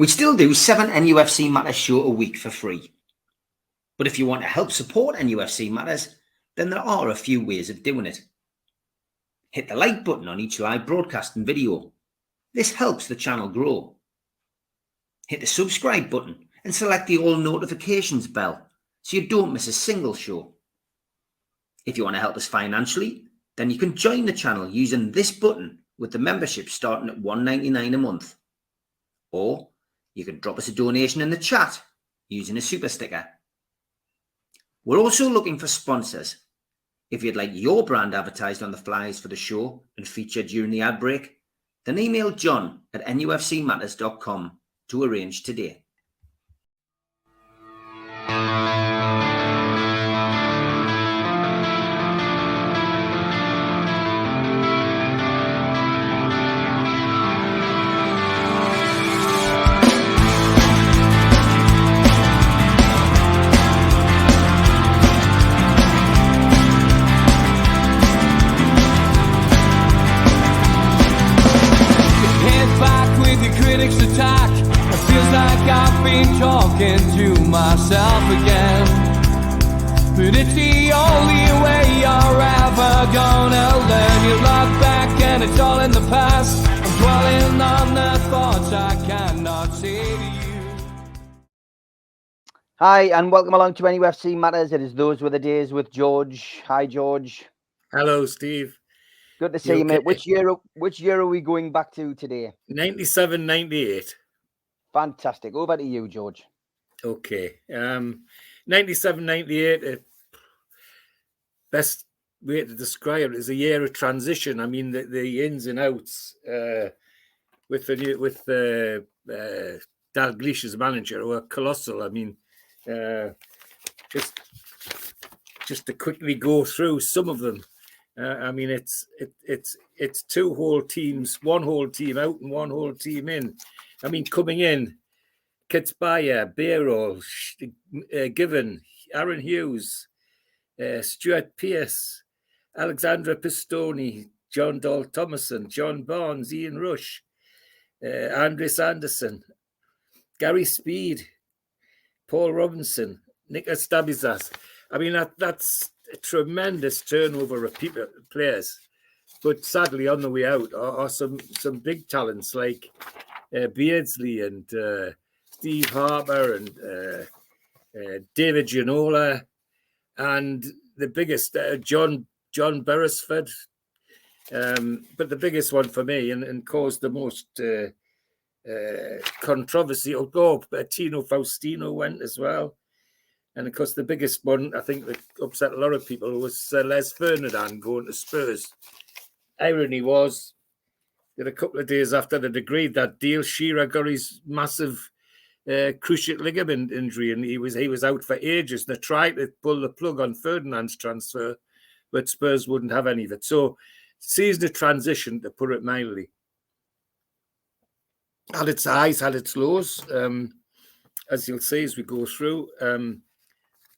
We still do 7 NUFC Matters show a week for free. But if you want to help support NUFC Matters, then there are a few ways of doing it. Hit the like button on each live broadcast and video. This helps the channel grow. Hit the subscribe button and select the all notifications bell so you don't miss a single show. If you want to help us financially, then you can join the channel using this button with the membership starting at $1.99 a month. Or you can drop us a donation in the chat using a super sticker. We're also looking for sponsors. If you'd like your brand advertised on the flyers for the show and featured during the ad break, then email John at nufcmatters.com to arrange today. Critics attack. It feels like I've been talking to myself again. But it's the only way you're ever gonna learn. You look back and it's all in the past. I'm dwelling on the thoughts I cannot say to you. Hi, and welcome along to NUFC Matters. It is Those Were the Days with George. Hi, George. Hello, Steve. Good to see you, mate. Which year are we going back to today? 97, 98. Fantastic. Over to you, George. Okay. 97, 98. Best way to describe it is a year of transition. I mean, the ins and outs with Dalglish as manager were colossal. I mean, just to quickly go through some of them. I mean, it's two whole teams, one whole team out and one whole team in. I mean, coming in, Kitzbauer, Bayrol, Given, Aaron Hughes, Stuart Pearce, Alexandra Pistoni, John Dahl Thomason, John Barnes, Ian Rush, Andres Anderson, Gary Speed, Paul Robinson, Nicholas Stabizas. I mean, that's a tremendous turnover of players, but sadly on the way out are some big talents like Beardsley and Steve Harper and David Ginola, and the biggest John Beresford. But the biggest one for me and caused the most controversy. Although Tino Faustino went as well. And of course, the biggest one, I think, that upset a lot of people was Les Ferdinand going to Spurs. Irony was that a couple of days after they'd agreed that deal, Shearer got his massive cruciate ligament injury, and he was out for ages. They tried to pull the plug on Ferdinand's transfer, but Spurs wouldn't have any of it. So, season of transition, to put it mildly, had its highs, had its lows, as you'll see as we go through.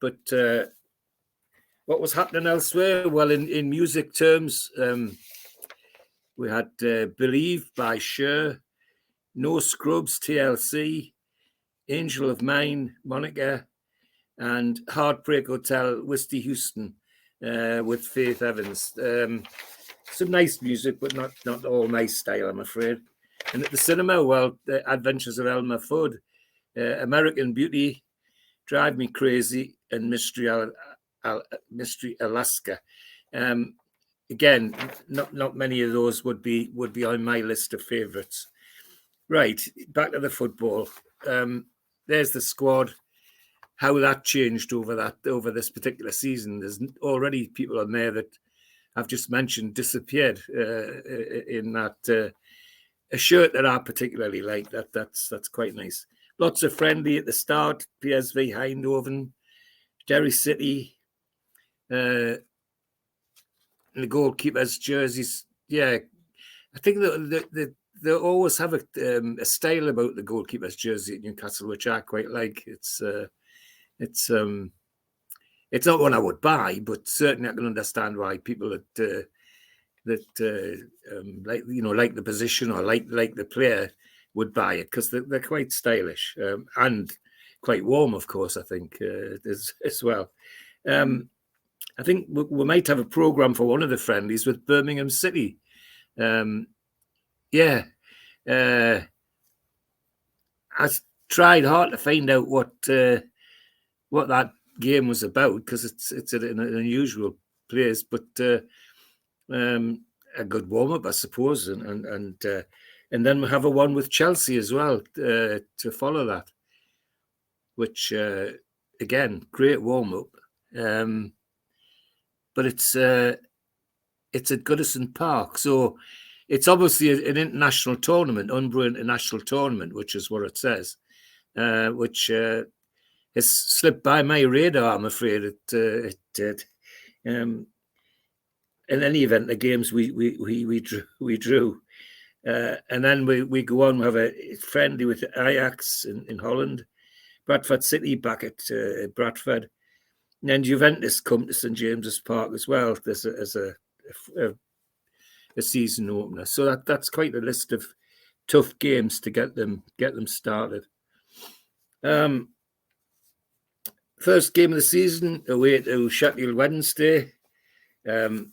But what was happening elsewhere? Well, in music terms, we had Believe by Cher, No Scrubs, TLC, Angel of Mine, Monica, and Heartbreak Hotel, Whitney Houston, with Faith Evans. Some nice music, but not all nice style, I'm afraid. And at the cinema, well, The Adventures of Elmer Fudd, American Beauty, Drive Me Crazy, and Mystery Alaska. Again, not many of those would be on my list of favourites. Right, back to the football. There's the squad. How that changed over this particular season. There's already people on there that I've just mentioned disappeared in that a shirt that I particularly like. That's quite nice. Lots of friendly at the start. PSV Eindhoven, Derry City, the goalkeepers' jerseys. Yeah, I think they always have a style about the goalkeeper's jersey at Newcastle, which I quite like. It's not one I would buy, but certainly I can understand why people that like the position or like the player would buy it because they're quite stylish and quite warm, of course, I think, as well. I think we might have a programme for one of the friendlies with Birmingham City. I tried hard to find out what that game was about because it's an unusual place, but a good warm up, I suppose, and then we have a one with Chelsea as well to follow that, which again, great warm up. But it's at Goodison Park, so it's obviously an international tournament, Umbro International Tournament, which is what it says, which has slipped by my radar, I'm afraid. It did. In any event, the games we drew, and then we go on. We have a friendly with Ajax in Holland, Bradford City back at Bradford. And then Juventus come to St James's Park as well as a season opener. So that's quite a list of tough games to get them started. First game of the season away to Sheffield Wednesday, and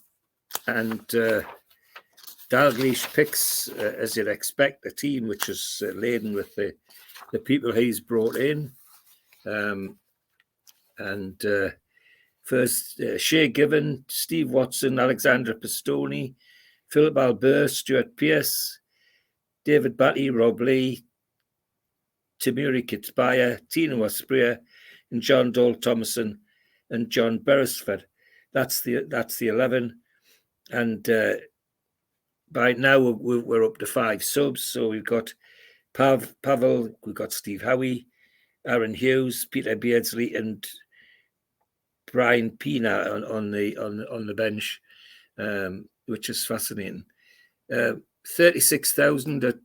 Dalglish picks, as you'd expect, a team which is laden with the people he's brought in. First, Shea Given, Steve Watson, Alexandra Pistoni, Philip Albert, Stuart Pearce, David Batty, Rob Lee, Timuri Kitsbaya, Tino Asprilla, and John Dole Thomason and John Beresford. That's the 11, and by now we're up to 5 subs. So we've got Pavel, we've got Steve Howie, Aaron Hughes, Peter Beardsley, and Brian Pina on the bench, which is fascinating. 36,000 at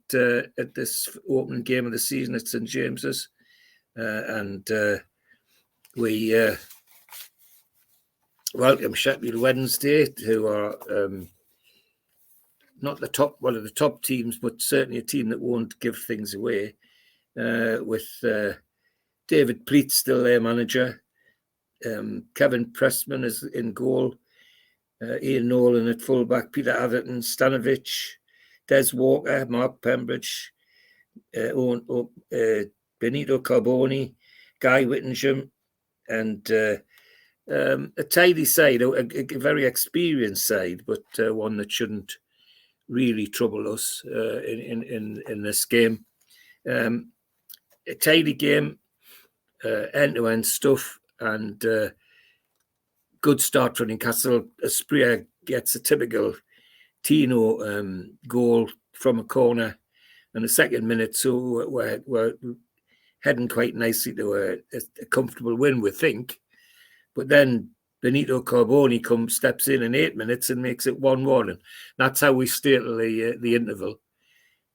this opening game of the season at St James's, and we welcome Sheffield Wednesday, who are not one of the top teams, but certainly a team that won't give things away. With David Pleat still their manager. Kevin Pressman is in goal, Ian Nolan at fullback, Peter Atherton, Stanovic, Des Walker, Mark Pembridge, Benito Carboni, Guy Whittingham, and a tidy side, a very experienced side, but one that shouldn't really trouble us in this game. A tidy game, end-to-end stuff, and good start for Newcastle. Asprilla gets a typical Tino goal from a corner in the second minute, so we're heading quite nicely to a comfortable win, we think. But then Benito Carboni steps in 8 minutes and makes it 1-1, and that's how we stay till the interval.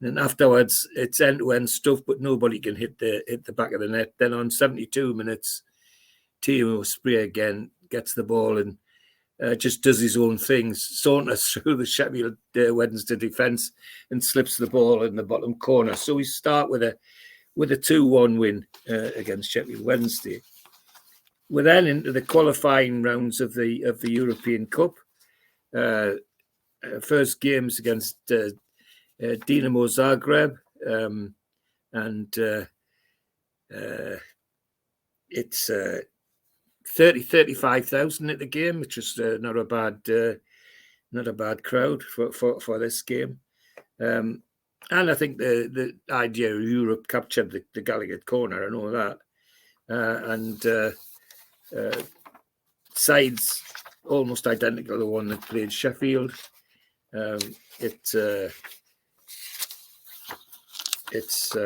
And afterwards, it's end-to-end stuff, but nobody can hit the back of the net. Then on 72 minutes, Tino Asprilla again gets the ball and just does his own things, saunters through the Sheffield Wednesday defence and slips the ball in the bottom corner. So we start with a 2-1 win against Sheffield Wednesday. We're then into the qualifying rounds of the European Cup. First games against Dinamo Zagreb, and it's 35,000 at the game, which is not a bad crowd for this game. And I think the idea of Europe captured the Gallagher corner and all that, and sides almost identical to the one that played Sheffield. It's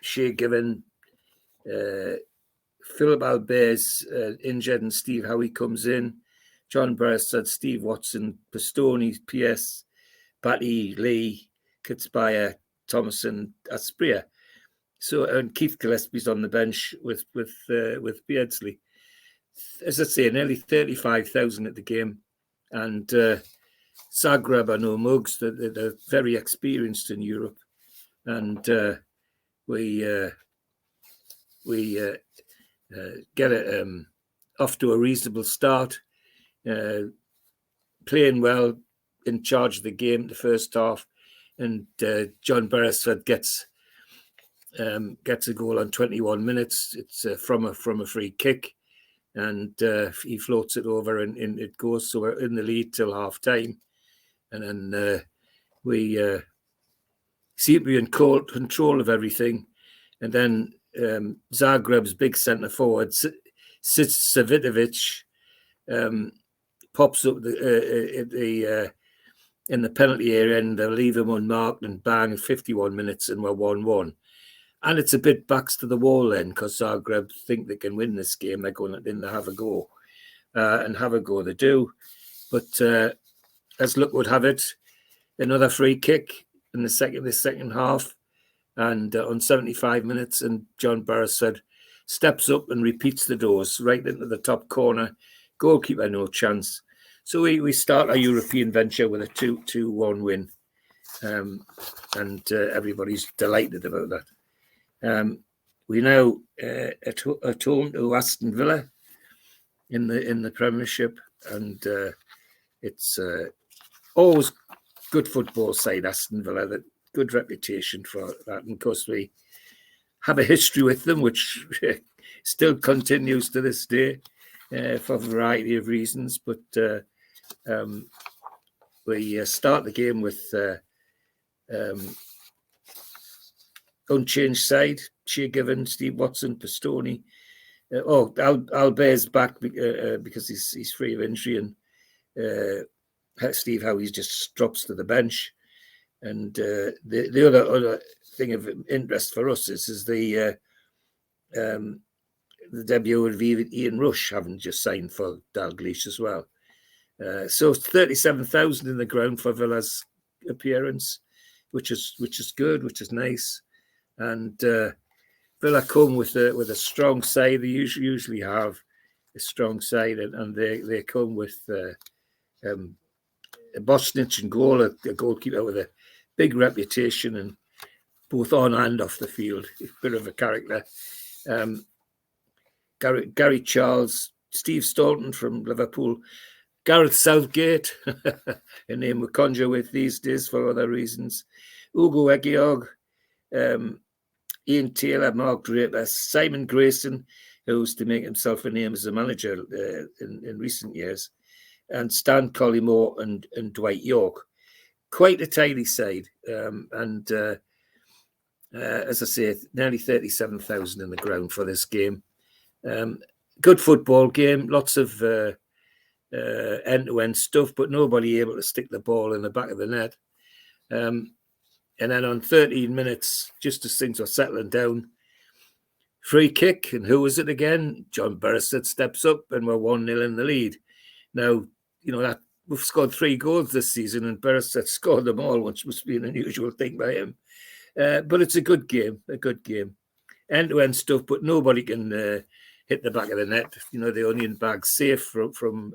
Shea Given, Philip Albert's injured, and Steve Howie comes in. John Beresford, Steve Watson, Pistoni, PS, Batty, Lee, Kitsbaya, Thomason, Asprilla. So, and Keith Gillespie's on the bench with Beardsley. As I say, nearly 35,000 at the game, and Zagreb are no mugs. They're very experienced in Europe, and we get it off to a reasonable start, playing well, in charge of the game the first half, and John Beresford gets a goal on 21 minutes. It's from a free kick, and he floats it over, and it goes. So we're in the lead till half time, and then we seem to be in control of everything. And then Zagreb's big centre forward, Savitovic, pops up in the penalty area, and they'll leave him unmarked, and bang, 51 minutes, and we're 1-1. And it's a bit backs to the wall then, because Zagreb think they can win this game. They're going in to have a go, and have a go they do. But as luck would have it, another free kick in the second half, and on 75 minutes, and John Beresford steps up and repeats the dose right into the top corner. Goalkeeper no chance. So we start our European venture with a 2-1 win, and everybody's delighted about that. We now at home to Aston Villa in the Premiership, and it's always good football side, Aston Villa, that good reputation for that. And of course, we have a history with them, which still continues to this day for a variety of reasons. But we start the game with unchanged side: Shea Given, Steve Watson, Pastoni. Albert's back because he's free of injury, and Steve Howie's just drops to the bench. And the other thing of interest for us is the debut of Ian Rush, having just signed for Dalglish as well. So 37,000 in the ground for Villa's appearance, which is good, which is nice. And Villa come with a strong side. They usually have a strong side, and they come with Bosnich and goal, a goalkeeper with a big reputation, and both on and off the field, a bit of a character. Gary Charles, Steve Staunton from Liverpool, Gareth Southgate, a name we conjure with these days for other reasons, Ugo Egiog, Ian Taylor, Mark Draper, Simon Grayson, who's to make himself a name as a manager in recent years, and Stan Collymore and Dwight York. Quite a tidy side, and as I say, nearly 37,000 in the ground for this game. Good football game, lots of end-to-end stuff, but nobody able to stick the ball in the back of the net. And then on 13 minutes, just as things were settling down, free kick, and who was it again? John Beresford steps up, and we're 1-0 in the lead. Now, you know that we've scored 3 goals this season, and Beresford scored them all, which must be an unusual thing by him. But it's a good game. End-to-end stuff, but nobody can hit the back of the net. You know, the onion bag's safe from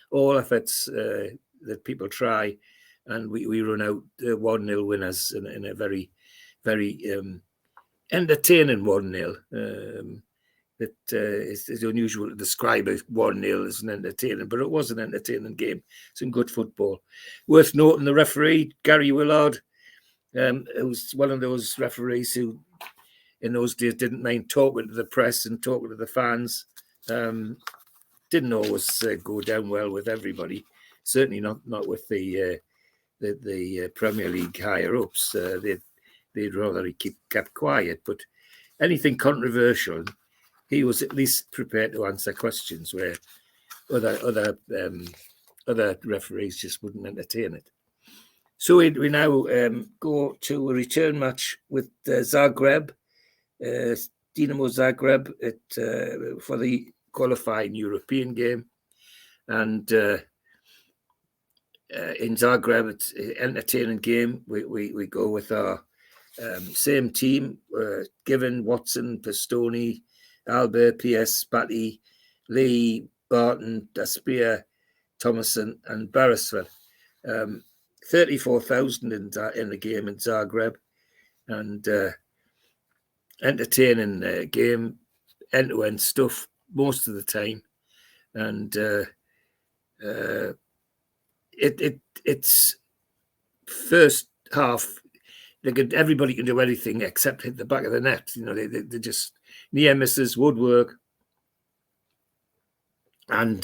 all efforts that people try, and we run out 1-0 winners in a very, very entertaining 1-0. It is unusual to describe a 1-0 as an entertaining, but it was an entertaining game. Some good football. Worth noting the referee, Gary Willard, who was one of those referees who in those days didn't mind talking to the press and talking to the fans. Didn't always go down well with everybody. Certainly not with the Premier League higher ups. They'd rather he kept quiet. But anything controversial, he was at least prepared to answer questions where other referees just wouldn't entertain it. So we now go to a return match with Zagreb, Dinamo Zagreb, for the qualifying European game. And in Zagreb, it's an entertaining game. We go with our same team, Given, Watson, Pastoni, Albert, PS, Batty, Lee, Barton, Daspia, Thomason, and Beresford. 34,000 in the game in Zagreb. and entertaining game, end-to-end stuff most of the time, and it's first half. Everybody can do anything except hit the back of the net. You know, they just near misses, woodwork, and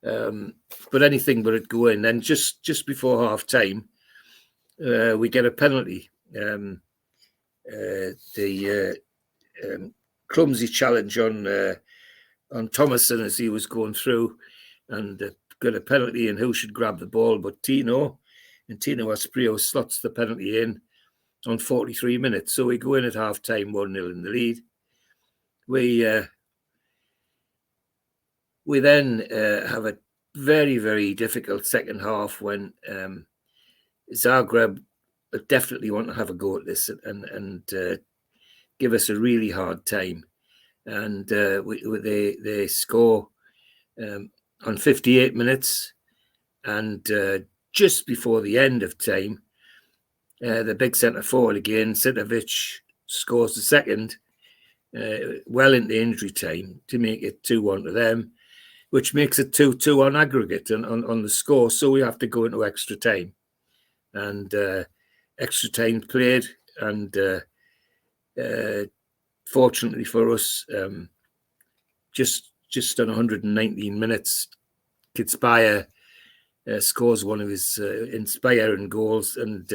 but anything but it go in. Then just before half time, we get a penalty. The clumsy challenge on Thomason as he was going through, and got a penalty, and who should grab the ball but Tino, and Tino Asprio slots the penalty in on 43 minutes. So we go in at half time 1-0 in the lead. We then have a very, very difficult second half when Zagreb definitely want to have a go at this and give us a really hard time. And they score on 58 minutes, and just before the end of time, the big centre forward again, Sitovic, scores the second, well into injury time to make it 2-1 to them, which makes it 2-2 on aggregate and on the score. So we have to go into extra time, and extra time played, and fortunately for us, just on 119 minutes, Kitspire scores one of his inspiring goals and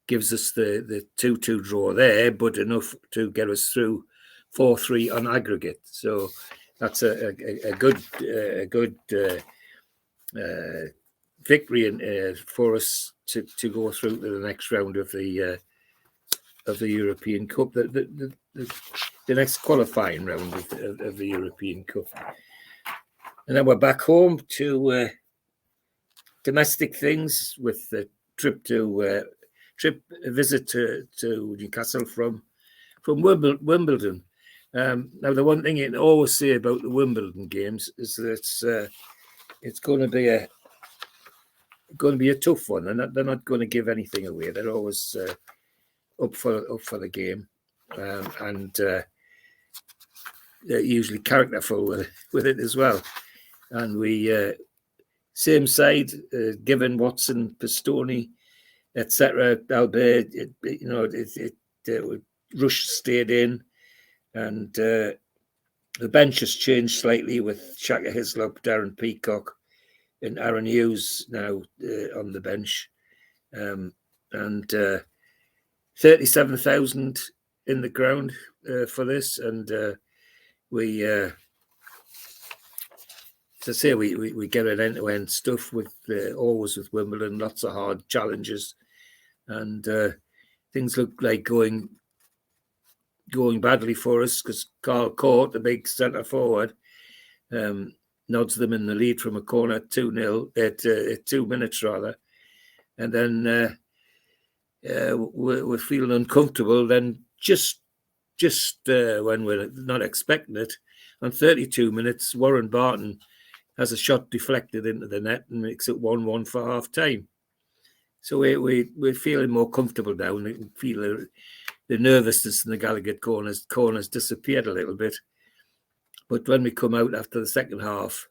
gives us the 2-2 draw there, but enough to get us through 4-3 on aggregate. So that's a good victory for us to go through to the next round of the European Cup, the next qualifying round of the European Cup. And then we're back home to domestic things with the visit to Newcastle from Wimbledon. Now, the one thing you can always say about the Wimbledon games is that it's going to be a tough one, and they're not going to give anything away. They're always up for the game, and they're usually characterful with it as well. And we same side, given Watson, Pistoni, etc. Albert, Rush stayed in, and the bench has changed slightly with Shaka Hislop, Darren Peacock, and Aaron Hughes now on the bench, and 37,000 in the ground for this, and we. To say we get an end-to-end stuff with always with Wimbledon, lots of hard challenges, and things look like going badly for us because Carl Court, the big centre forward, nods them in the lead from a corner 2-0 at 2 minutes rather, and then we're feeling uncomfortable. Then just when we're not expecting it, on 32 minutes, Warren Barton has a shot deflected into the net and makes it 1-1 for half time. So we're feeling more comfortable now, and we can feel the nervousness in the Gallagher corners disappeared a little bit. But when we come out after the second half,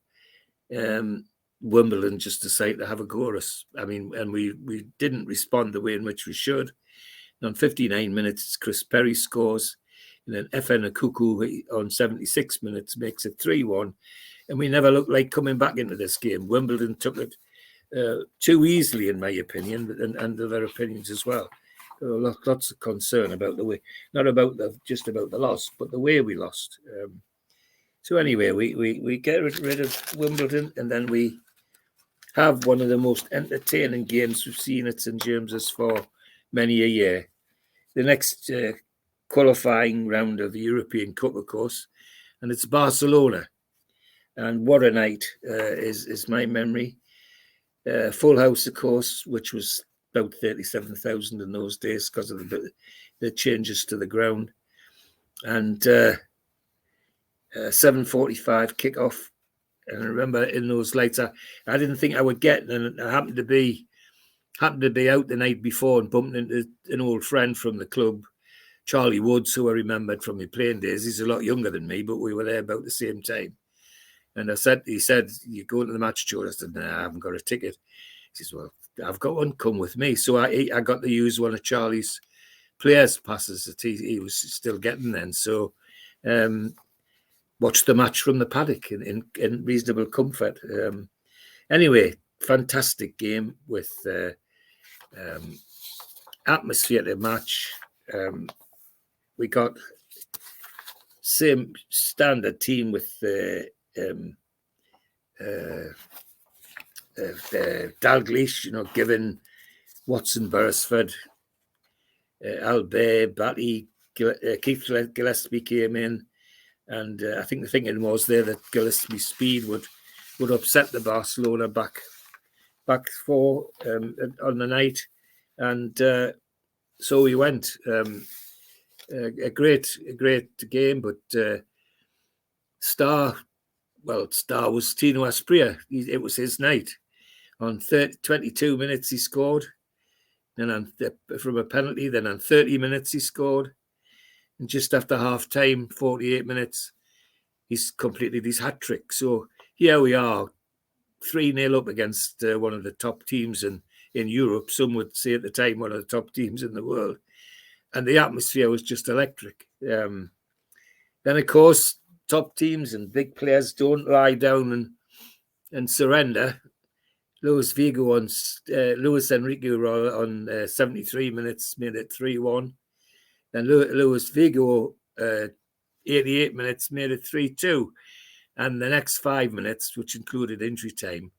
Wimbledon just decided to have a go at us. I mean, and we didn't respond the way in which we should. And on 59 minutes, Chris Perry scores, and then FN Akuku on 76 minutes makes it 3-1. And we never looked like coming back into this game. Wimbledon took it too easily, in my opinion, and other opinions as well. Lots of concern about the way, not about just about the loss, but the way we lost. So anyway, we get rid of Wimbledon, and then we have one of the most entertaining games we've seen at St James's for many a year. The next qualifying round of the European Cup, of course, and it's Barcelona. And what a night is my memory. Full house, of course, which was about 37,000 in those days because of the changes to the ground. And 7:45 kickoff. And I remember in those lights, I didn't think I would get, and I happened to be happened to be out the night before and bumped into an old friend from the club, Charlie Woods, who I remembered from my playing days. He's a lot younger than me, but we were there about the same time. And he said, "You going to the match, Joe?" I said, "Nah, I haven't got a ticket." He says, "Well, I've got one. Come with me." So I got to use one of Charlie's players' passes that he was still getting then. So watched the match from the paddock in reasonable comfort. Anyway, fantastic game with atmosphere to the match. We got same standard team with Dalglish, Given, Watson, Beresford, Albert, Batty, Keith Gillespie came in, and I think the thinking was there that Gillespie's speed would upset the Barcelona back four on the night, and so we went. A great game, but Star was Tino Asprilla. It was his night. On 22 minutes he scored, then from a penalty. Then on 30 minutes he scored, and just after half time, 48 minutes, he's completed his hat trick. So here we are, 3-0 up against one of the top teams in Europe. Some would say at the time one of the top teams in the world. And the atmosphere was just electric. Then, of course, top teams and big players don't lie down and surrender. Luis Enrique on 73 minutes made it 3-1. Then Luis Figo, 88 minutes, made it 3-2. And the next 5 minutes, which included injury time,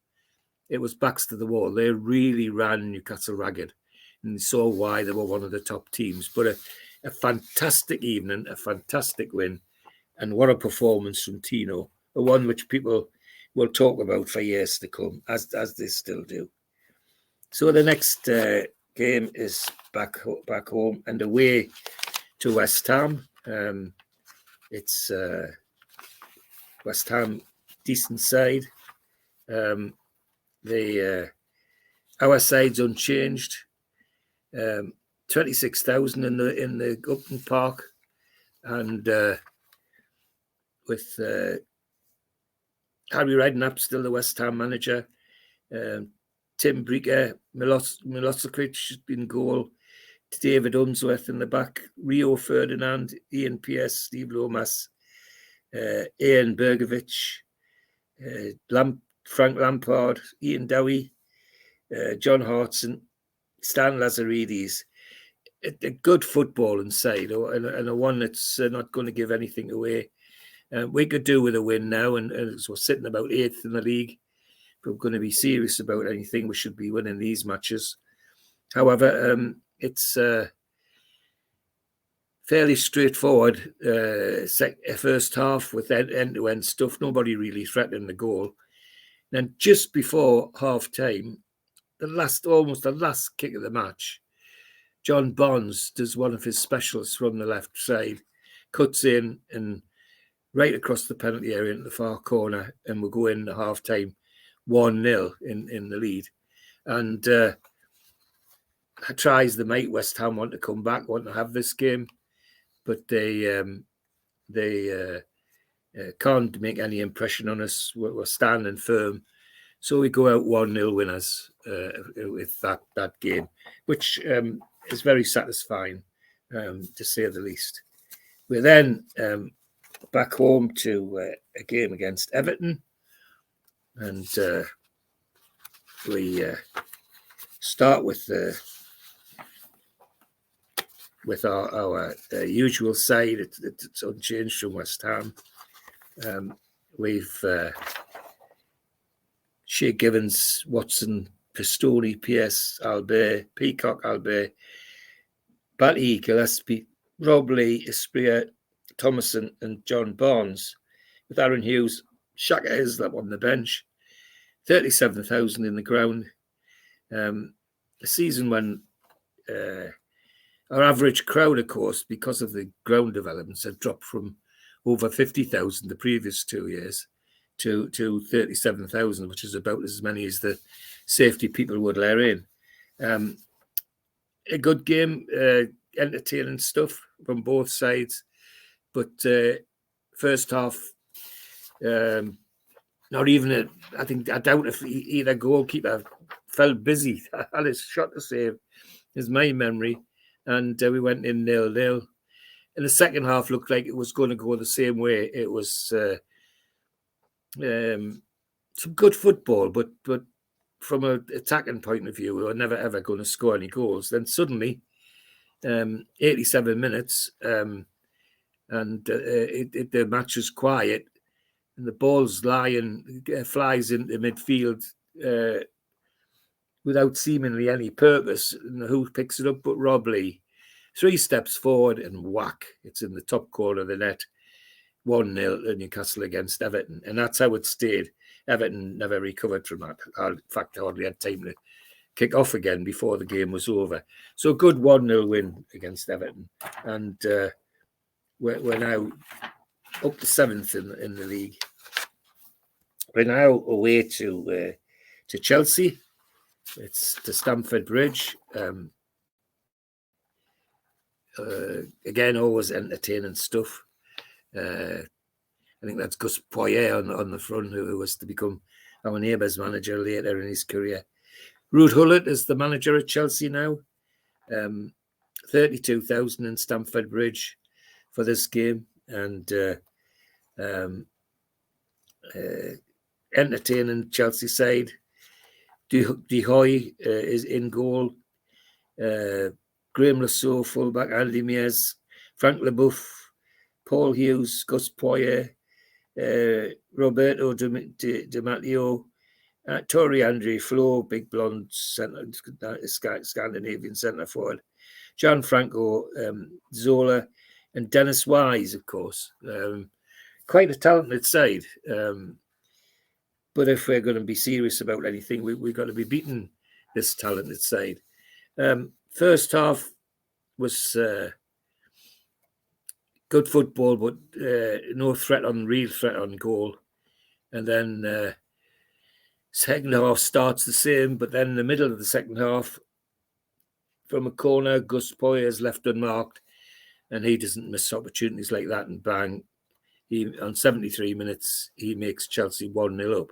it was backs to the wall. They really ran Newcastle ragged. And saw why they were one of the top teams. But a fantastic evening, a fantastic win, and what a performance from Tino, a one which people will talk about for years to come, as they still do. So the next game is back home and away to West Ham. It's West Ham, decent side. Our side's unchanged. 26,000 in the Upton Park, and with Harry Redknapp still the West Ham manager, Tim Breaker, Milosevic in goal, David Unsworth in the back, Rio Ferdinand, Ian Pearce, Steve Lomas, Ian Bergovic, Frank Lampard, Ian Dowie, John Hartson, Stan Lazaridis. A good footballing side, and a one that's not going to give anything away. We could do with a win now, and we're sitting about 8th in the league. If we're going to be serious about anything, we should be winning these matches. However, it's fairly straightforward first half with end-to-end stuff. Nobody really threatening the goal. Then just before half-time, almost the last kick of the match, John Bonds does one of his specials from the left side, cuts in and right across the penalty area into the far corner, and we'll go in at half-time 1-0 in the lead. And tries the mate. West Ham want to come back, want to have this game, but they can't make any impression on us. We're standing firm. So we go out 1-0 winners with that game, which is very satisfying, to say the least. We're then back home to a game against Everton, and we start with our usual side. It's unchanged from West Ham. We've Shea Givens, Watson, Pistoni, Pearce, Albert, Peacock, Albert, Batty, Gillespie, Robley, Asprilla, Thomason, and John Barnes, with Aaron Hughes, Shaka Hislop on the bench. 37,000 in the ground. A season when our average crowd, of course, because of the ground developments, had dropped from over 50,000 the previous 2 years to 37,000, which is about as many as the safety people would let in. A good game, entertaining stuff from both sides. But first half, not even I doubt if either goalkeeper felt busy. Had his shot to save, is my memory. And we went in 0-0. And the second half looked like it was going to go the same way. It was some good football, but from an attacking point of view, we were never ever going to score any goals. Then suddenly, 87 minutes, and the match was quiet, and the ball's flies into midfield without seemingly any purpose. And who picks it up but Rob Lee? 3 steps forward and whack, it's in the top corner of the net. 1-0 to Newcastle against Everton. And that's how it stayed. Everton never recovered from that. In fact, hardly had time to kick off again before the game was over. So a good 1-0 win against Everton. And we're now up to 7th in the league. We're now away to Chelsea. It's to Stamford Bridge. Again, always entertaining stuff. I think that's Gus Poyet on the front, who was to become our neighbours manager later in his career. Ruud Gullit is the manager at Chelsea now. 32,000 in Stamford Bridge for this game, and entertaining Chelsea side. De Hoy is in goal. Graham Lasso, fullback, Andy Mears, Frank Leboeuf, Paul Hughes, Gus Poyet, Roberto Di Matteo, Tori Andre Flo, big blonde Scandinavian centre forward, Gianfranco Zola, and Dennis Wise, of course. Quite a talented side. But if we're going to be serious about anything, we've got to be beating this talented side. First half was good football, but no real threat on goal. And then second half starts the same, but then in the middle of the second half, from a corner, Gus Poyet is left unmarked, and he doesn't miss opportunities like that, and bang, on 73 minutes, he makes Chelsea 1-0 up.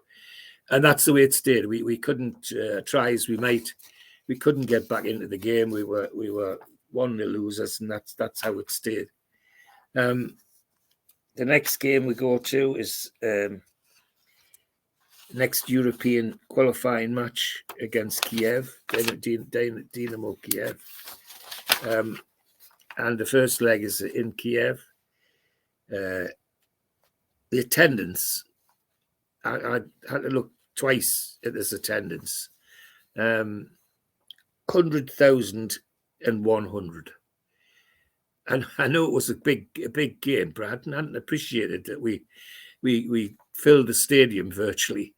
And that's the way it stayed. We couldn't, try as we might, we couldn't get back into the game. We were 1-0 losers, and that's how it stayed. The next game we go to is next European qualifying match against Kiev, Dynamo Kiev. And the first leg is in Kiev. The attendance, I had to look twice at this attendance. 100,100. And I know it was a big game, but I hadn't appreciated that we filled the stadium virtually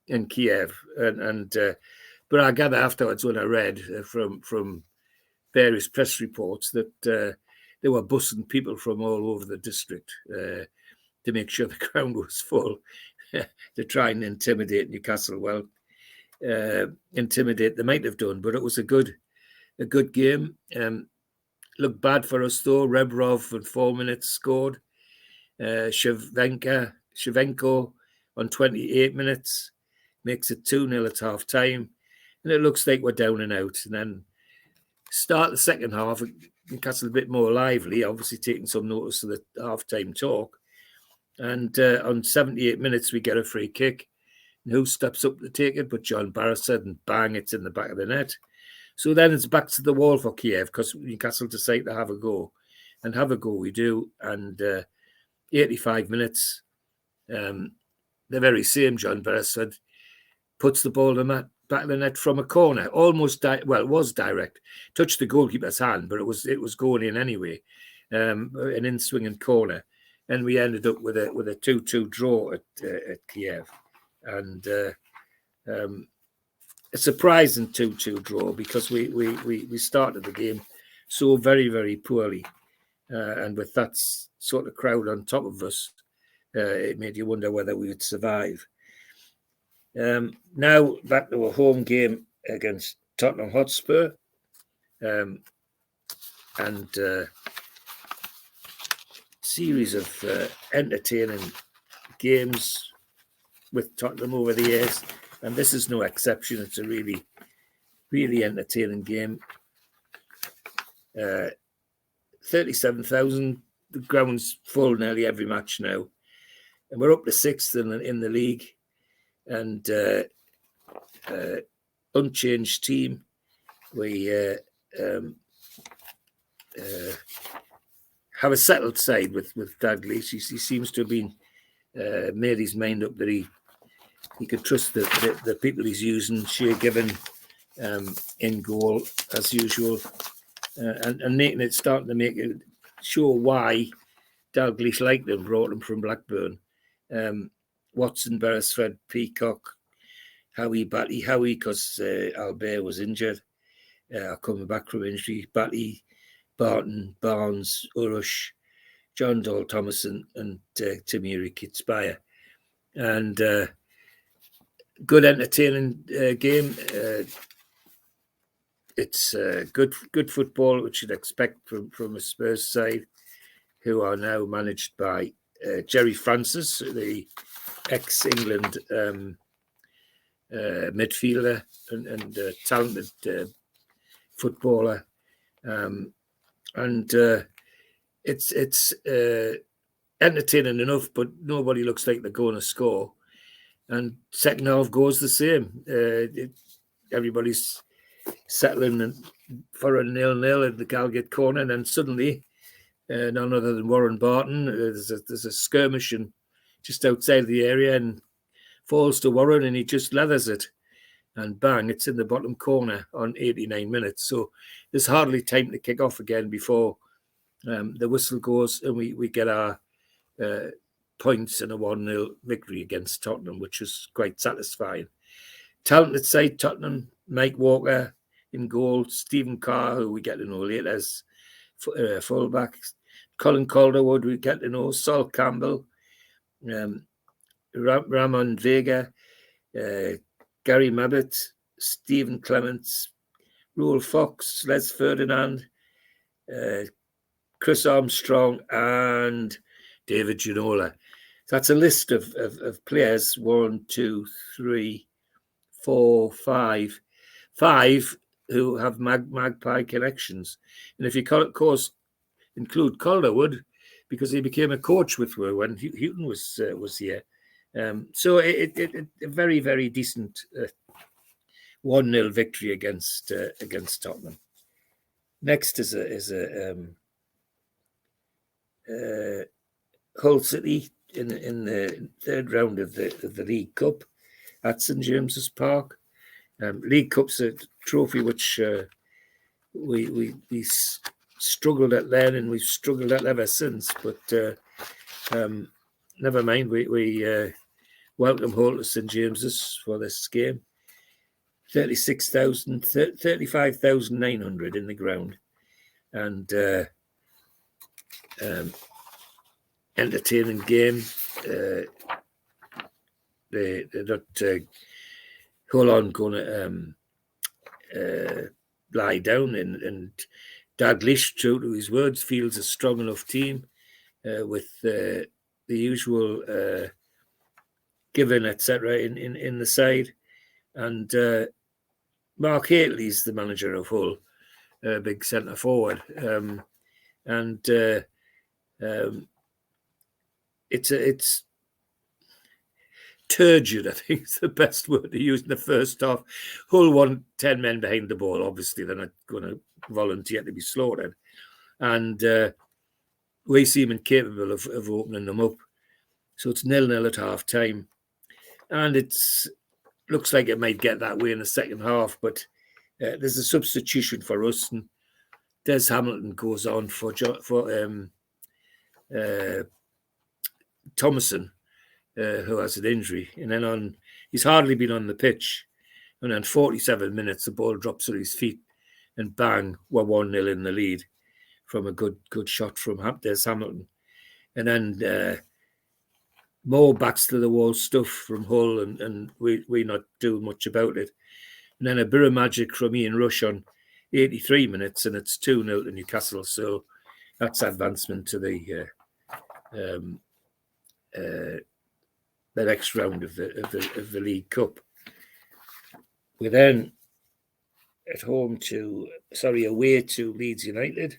in Kiev. But I gather afterwards, when I read from various press reports, that they were bussing people from all over the district to make sure the ground was full, to try and intimidate Newcastle. Well, intimidate they might have done, but it was a good game. Looked bad for us though. Rebrov in 4 minutes scored. Shevchenko on 28 minutes makes it 2-0 at half time, and it looks like we're down and out. And then start the second half, Newcastle a bit more lively, obviously taking some notice of the half-time talk. And on 78 minutes, we get a free kick. And who steps up to take it but John Barrett, and bang, it's in the back of the net. So then it's back to the wall for Kiev, because Newcastle decide to have a go. And have a go we do. And 85 minutes, the very same John Barrett puts the ball in the back of the net from a corner. Almost, it was direct. Touched the goalkeeper's hand, but it was going in anyway. An in-swinging corner. And we ended up with a 2-2 draw at Kiev. And a surprising 2-2 draw, because we started the game so very, very poorly. And with that sort of crowd on top of us, it made you wonder whether we would survive. Now back to a home game against Tottenham Hotspur, and series of entertaining games with Tottenham over the years, and this is no exception. It's a really, really entertaining game. 37,000. The ground's full nearly every match now, and we're up to 6th in the league, and unchanged team. We have a settled side with Dalglish. He seems to have been made his mind up that he could trust the people he's using. Shea Given in goal as usual, and making it, starting to make it show why Dalglish liked him, brought him from Blackburn. Watson, Beresford, Peacock, Howie, because Albert was injured, coming back from injury. Batty, Barton, Barnes, Urush, John Dole Thomason, and Tamiri Kitspire. And good entertaining game. It's good football, which you'd expect from a Spurs side, who are now managed by Jerry Francis, the ex-England midfielder and talented footballer. And it's entertaining enough, but nobody looks like they're going to score. And second half goes the same. Everybody's settling for a 0-0 at the Galgate corner, and then suddenly, none other than Warren Barton, there's a skirmish just outside the area, and falls to Warren, and he just leathers it, and bang, it's in the bottom corner on 89 minutes. So there's hardly time to kick off again before the whistle goes, and we get our points and a 1-0 victory against Tottenham, which was quite satisfying. Talented side, Tottenham. Mike Walker in goal, Stephen Carr, who we get to know later as fullback, Colin Calderwood, we get to know, Sol Campbell, Ramon Vega, Gary Mabbott, Stephen Clements, Roel Fox, Les Ferdinand, Chris Armstrong, and David Ginola. That's a list of players. 1, 2, 3, 4, 5 who have Magpie connections. And if you, of course, include Calderwood, because he became a coach with her when Houghton was here. So a very, very decent 1-0 victory against Tottenham. Next is Hull City in the third round of the League Cup at St James's Park. League Cup's a trophy which we struggled at then, and we've struggled at ever since. But never mind, we welcome Hull to St James's for this game. 35,900 in the ground, and entertaining game. They're not Hull on going to lie down, and Dalglish, true to his words, feels a strong enough team with the usual Given, etc. in the side, and Mark Hateley's the manager of Hull, big centre forward, and it's turgid, I think is the best word to use in the first half. Hull won 10 men behind the ball. Obviously, they're not going to volunteer to be slaughtered, and we seem incapable of opening them up. So it's 0-0 at half time, and it's looks like it might get that way in the second half, but there's a substitution for us, and Des Hamilton goes on for Thomason, who has an injury, and then he's hardly been on the pitch, and then 47 minutes the ball drops at his feet, and bang, we're 1-0 in the lead from a good shot from Des Hamilton, and then more backs to the wall stuff from Hull, and we not do much about it. And then a bit of magic from Ian Rush on 83 minutes, and it's 2-0 to Newcastle. So that's advancement to the next round of the League Cup. We're then away to Leeds United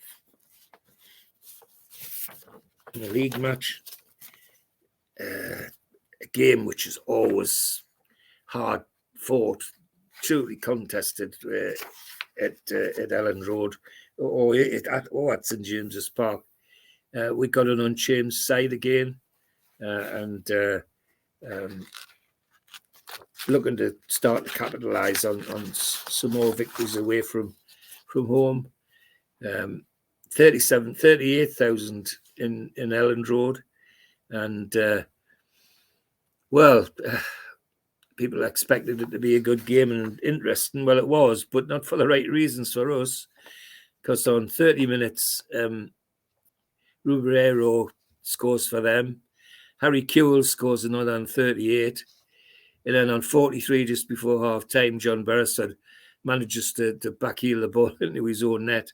in a league match. A game which is always hard fought, truly contested at Ellen Road or at St James's Park. We got an unchanged side again, and looking to start to capitalise on some more victories away from home. 38,000 in Ellen Road, and people expected it to be a good game and interesting. Well, it was, but not for the right reasons for us, because on 30 minutes, Rubero scores for them. Harry Kewell scores another on 38. And then on 43, just before half-time, John Beresford manages to backheel the ball into his own net.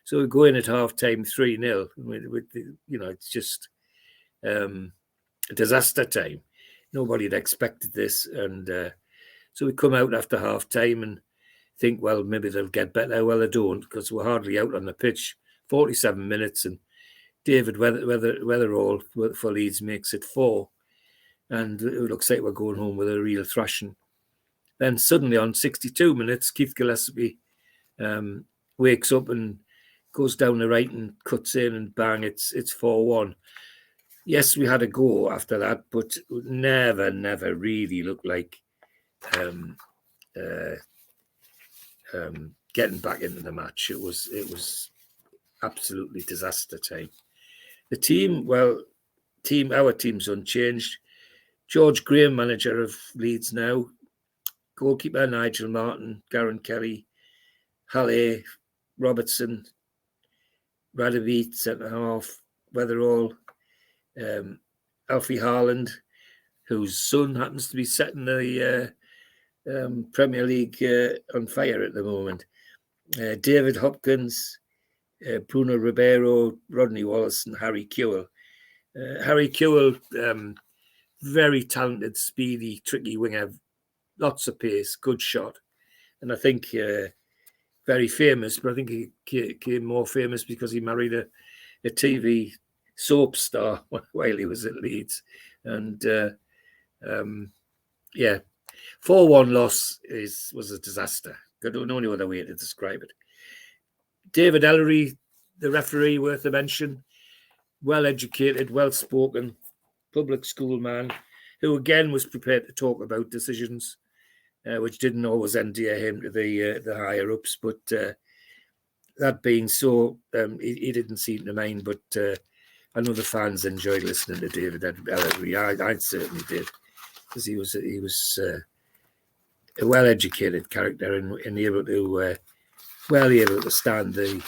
So we go in at half-time 3-0. It's just a disaster time. Nobody had expected this. And so we come out after half-time and think, well, maybe they'll get better. Well, they don't, because we're hardly out on the pitch. 47 minutes, and David Weatherall for Leeds makes it 4. And it looks like we're going home with a real thrashing. Then suddenly on 62 minutes, Keith Gillespie wakes up and goes down the right and cuts in, and bang, it's 4-1. Yes, we had a go after that, but never really looked like getting back into the match. It was absolutely disaster time. The team, our team's unchanged. George Graham, manager of Leeds now. Goalkeeper Nigel Martin, Garen Kelly, Halle, Robertson, Radovit, centre half, Weatherall, Alfie Haaland, whose son happens to be setting the Premier League on fire at the moment. David Hopkins, Bruno Ribeiro, Rodney Wallace, and Harry Kewell. Harry Kewell, very talented, speedy, tricky winger, lots of pace, good shot. And I think very famous, but I think he became more famous because he married a TV soap star while he was at Leeds. And 4-1 loss was a disaster. I don't know any other way to describe it. David Ellery, the referee, worth a mention. Well-educated, well-spoken, public school man, who again was prepared to talk about decisions, which didn't always endear him to the higher-ups. But that being so, he didn't seem to mind. But I know the fans enjoyed listening to David Ellery. I certainly did, because he was a well-educated character and able to able to stand the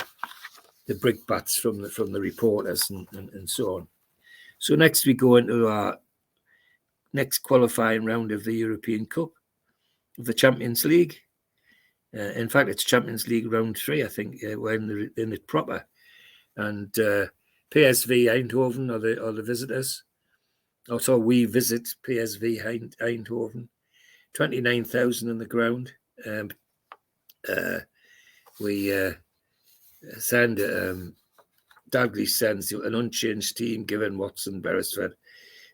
brickbats from the reporters and so on. So next we go into our next qualifying round of the European Cup, of the Champions League. In fact, it's Champions League round 3, I think, when in it proper. And PSV Eindhoven are the visitors. Also, we visit PSV Eindhoven. 29,000 in the ground. We send Dalglish sends an unchanged team, given Watson, Beresford,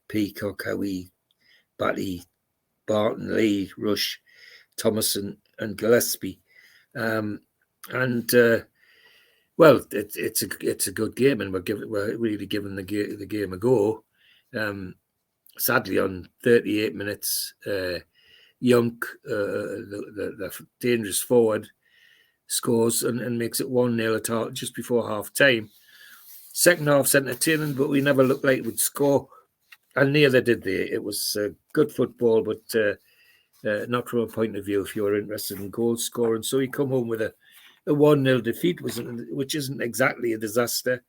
Peacock, Howie, Batty, Barton, Lee, Rush, Thomason, and Gillespie. It's a good game, and we're really giving the game a go. Sadly, on 38 minutes, Junk, the dangerous forward, scores and makes it 1-0 just before half time. Second half's entertaining, but we never looked like we'd score, and neither did they. It was good football, but not from a point of view if you're interested in goal scoring. So we come home with a 1-0 defeat, which isn't exactly a disaster,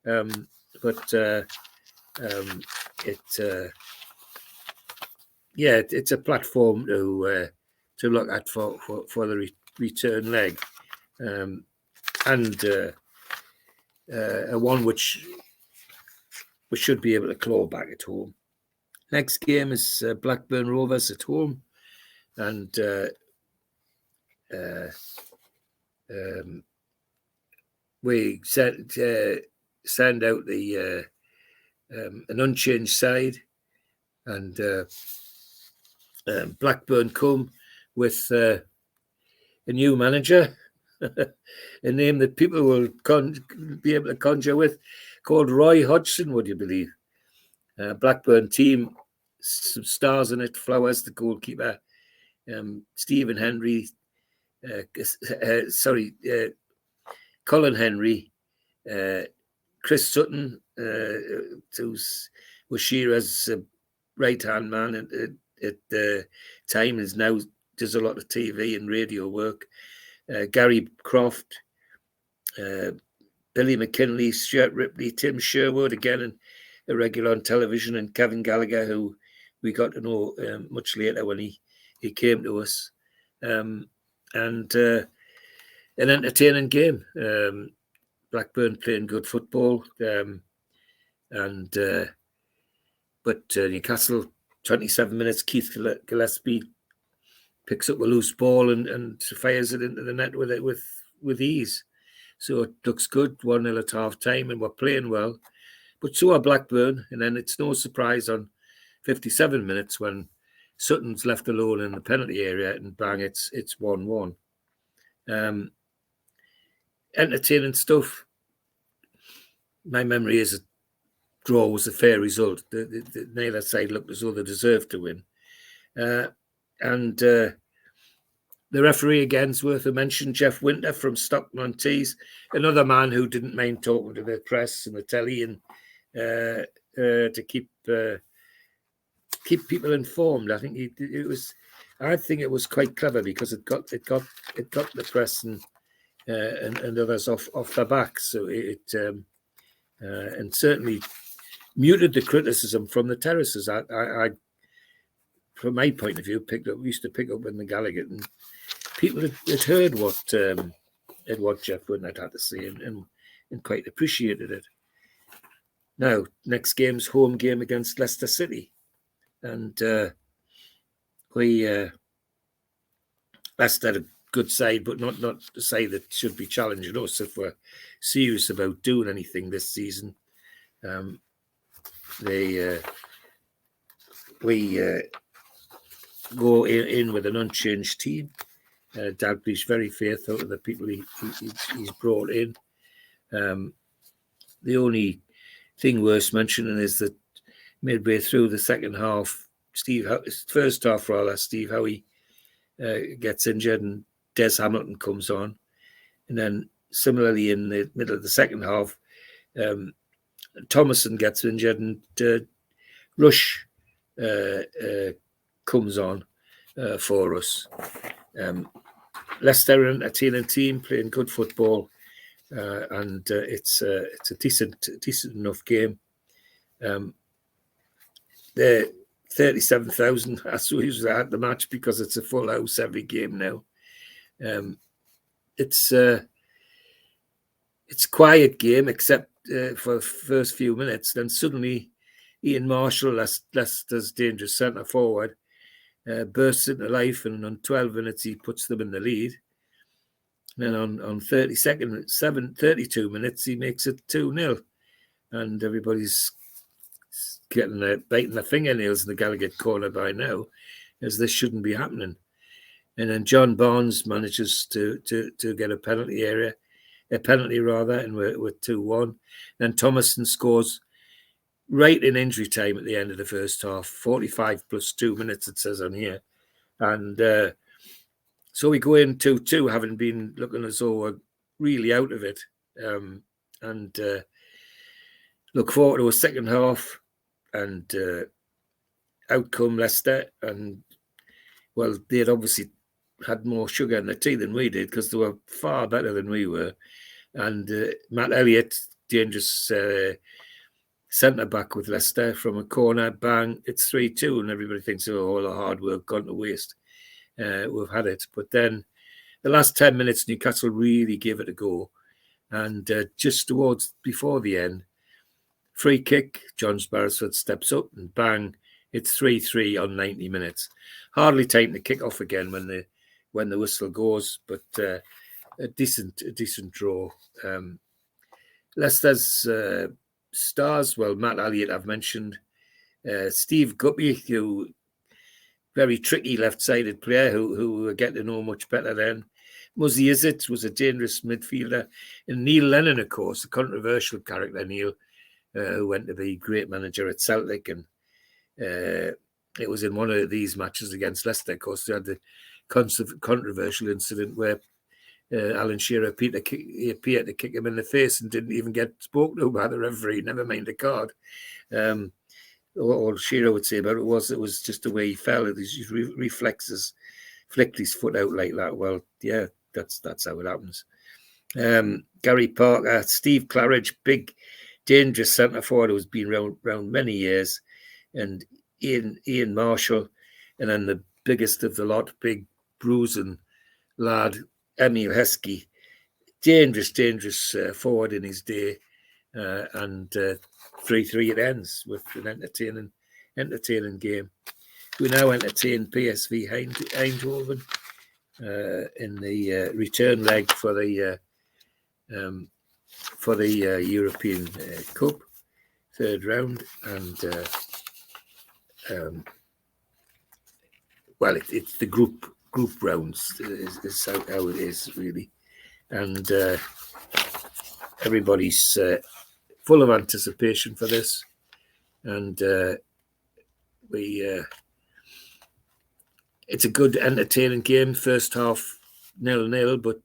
it's a platform to look at for the return leg, and a one which we should be able to claw back at home. Next game is Blackburn Rovers at home, and we send out the an unchanged side, and Blackburn come with a new manager, a name that people will be able to conjure with, called Roy Hodgson, would you believe? Blackburn team, some stars in it, Flowers, the goalkeeper, Stephen Henry, Colin Henry, Chris Sutton, who's Shearer's right-hand man at Tyne, is now does a lot of TV and radio work. Gary Croft, Billy McKinley, Stuart Ripley, Tim Sherwood, again a regular on television, and Kevin Gallagher, who we got to know much later when he came to us. And an entertaining game. Blackburn playing good football, but Newcastle, 27 minutes, Keith Gillespie picks up a loose ball and fires it into the net with ease. So it looks good, 1-0 at half time, and we're playing well. But so are Blackburn, and then it's no surprise on 57 minutes when Sutton's left alone in the penalty area, and bang, it's 1-1. Entertaining stuff. My memory is a draw was a fair result. Neither side looked as though they deserved to win. And the referee again's worth a mention, Jeff Winter from Stockton-on-Tees, another man who didn't mind talking to the press and the telly and to keep people informed. I think it was quite clever, because it got the press and others off their back. So it and certainly muted the criticism from the terraces. I from my point of view, used to pick up in the Gallagher, and people had heard what Jeff Winter had to say and quite appreciated it. Now, next game's home game against Leicester City, and Leicester had a good side, but not the side that should be challenging us if we're serious about doing anything this season. We go in with an unchanged team. Dalglish very faithful to the people he's brought in. The only thing worth mentioning is that midway through the second half, Steve Howie gets injured and Des Hamilton comes on. And then similarly in the middle of the second half, Thomason gets injured and Rush comes on for us. Leicester, an entertaining team, playing good football, and it's a decent enough game. The 37,000 as usual at the match, because it's a full house every game now. It's a quiet game except for the first few minutes. Then suddenly Ian Marshall, Leicester's dangerous centre forward, bursts into life, and on 12 minutes he puts them in the lead. And then on 32 minutes he makes it 2-0, and everybody's biting their fingernails in the Gallagher corner by now, as this shouldn't be happening. And then John Barnes manages to get a penalty, and we're 2-1. Then Thomason scores right in injury time at the end of the first half, 45 plus 2 minutes, it says on here. And so we go in 2-2, having been looking as though we're really out of it. And look forward to a second half, and out come Leicester. And, well, they'd obviously had more sugar in the tea than we did, because they were far better than we were. And Matt Elliott, dangerous centre-back with Leicester, from a corner, bang, it's 3-2, and everybody thinks, oh, all the hard work gone to waste. we've had it. But then the last 10 minutes, Newcastle really gave it a go. And just before the end, free kick, John Beresford steps up and bang, it's 3-3 on 90 minutes. Hardly time to kick off again when the whistle goes, but a decent draw. Leicester's stars, well, Matt Elliott I've mentioned. Steve Guppy, who very tricky left-sided player who we're getting to know much better then. Muzzy Izzet was a dangerous midfielder. And Neil Lennon, of course, a controversial character, Neil, who went to be great manager at Celtic. And it was in one of these matches against Leicester, of course, they had the controversial incident where Alan Shearer appeared to kick him in the face and didn't even get spoken to by the referee, never mind the card. All Shearer would say about it was just the way he fell. His reflexes flicked his foot out like that. Well, yeah, that's how it happens. Gary Parker, Steve Claridge, big, dangerous centre forward who's been around many years, and Ian Marshall, and then the biggest of the lot, big bruising lad, Emil Heskey, dangerous forward in his day, and 3-3 it ends with an entertaining game. We now entertain PSV Eindhoven in the return leg for the European Cup, third round, and well, it's the group rounds is how it is really, and everybody's full of anticipation for this, and it's a good entertaining game. First half 0-0, but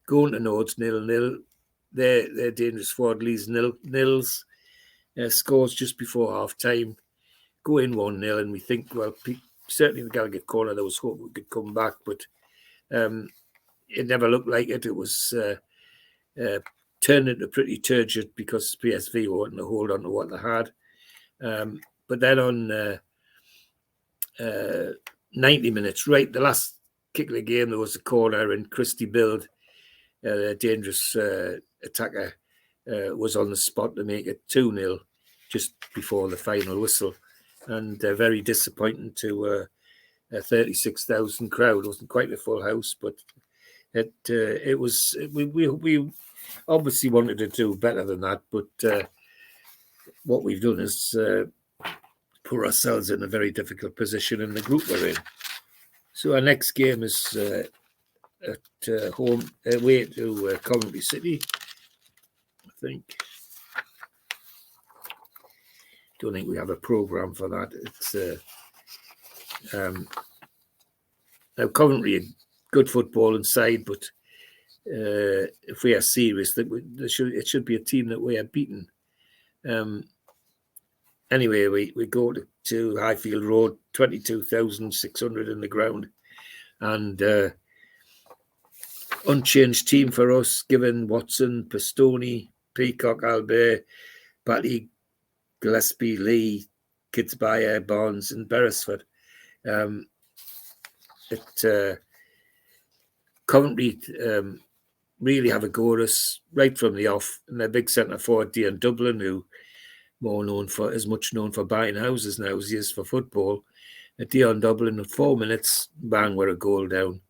going to Nords 0-0. Their dangerous forward leaves nils, scores just before half time, go in 1-0, and we think, well, certainly the Gallagher corner there was hope we could come back, but it never looked like it. It was turned into pretty turgid because PSV wanted to hold on to what they had. But then on 90 minutes, right, the last kick of the game, there was a corner, and Christy Build, a dangerous attacker, was on the spot to make it 2-0 just before the final whistle. And very disappointing to a 36,000 crowd. It wasn't quite a full house, but it was. We obviously wanted to do better than that, but what we've done is put ourselves in a very difficult position in the group we're in. So our next game is at home, away to Coventry City, I think. Don't think we have a programme for that. It's now Coventry, good football inside, but if we are serious, that it should be a team that we are beaten. Anyway, we go to Highfield Road, 22,600 in the ground, and unchanged team for us, given Watson, Pastoni, Peacock, Albert, Batty, Gillespie, Lee, Kidsbuyer, Barnes, and Beresford. Coventry really have a go at us right from the off, and their big centre forward, Dion Dublin, who is much known for buying houses now as he is for football. Dion Dublin in 4 minutes, bang, we're a goal down,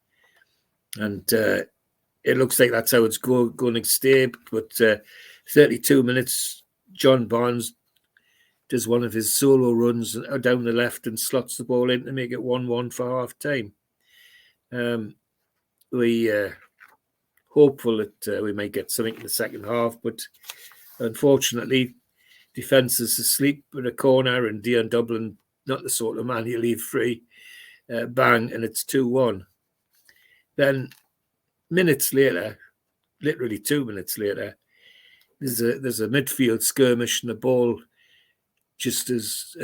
and it looks like that's how it's going to stay. But 32 minutes, John Barnes does one of his solo runs down the left and slots the ball in to make it 1-1 for half time. We hopeful that we might get something in the second half, but unfortunately, defence is asleep in a corner, and Dion Dublin, not the sort of man you leave free. Bang, and it's 2-1. Then minutes later, literally 2 minutes later, there's a midfield skirmish, and the ball just is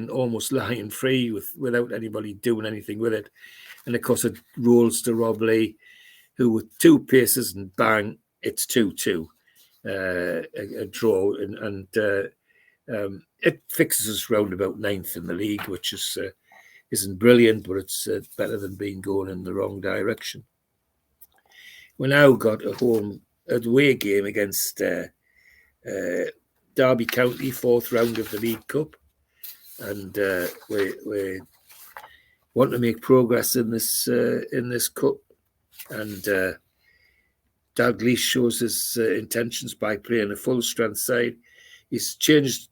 almost lying free without anybody doing anything with it. And of course, it rolls to Rob Lee, who with two paces, and bang, it's 2-2, a draw. And it fixes us round about 9th in the league, which is isn't brilliant, but it's better than being going in the wrong direction. We now got a away game against Derby County, 4th round of the League Cup, and we want to make progress in this cup. And Dalglish shows his intentions by playing a full strength side. He's changed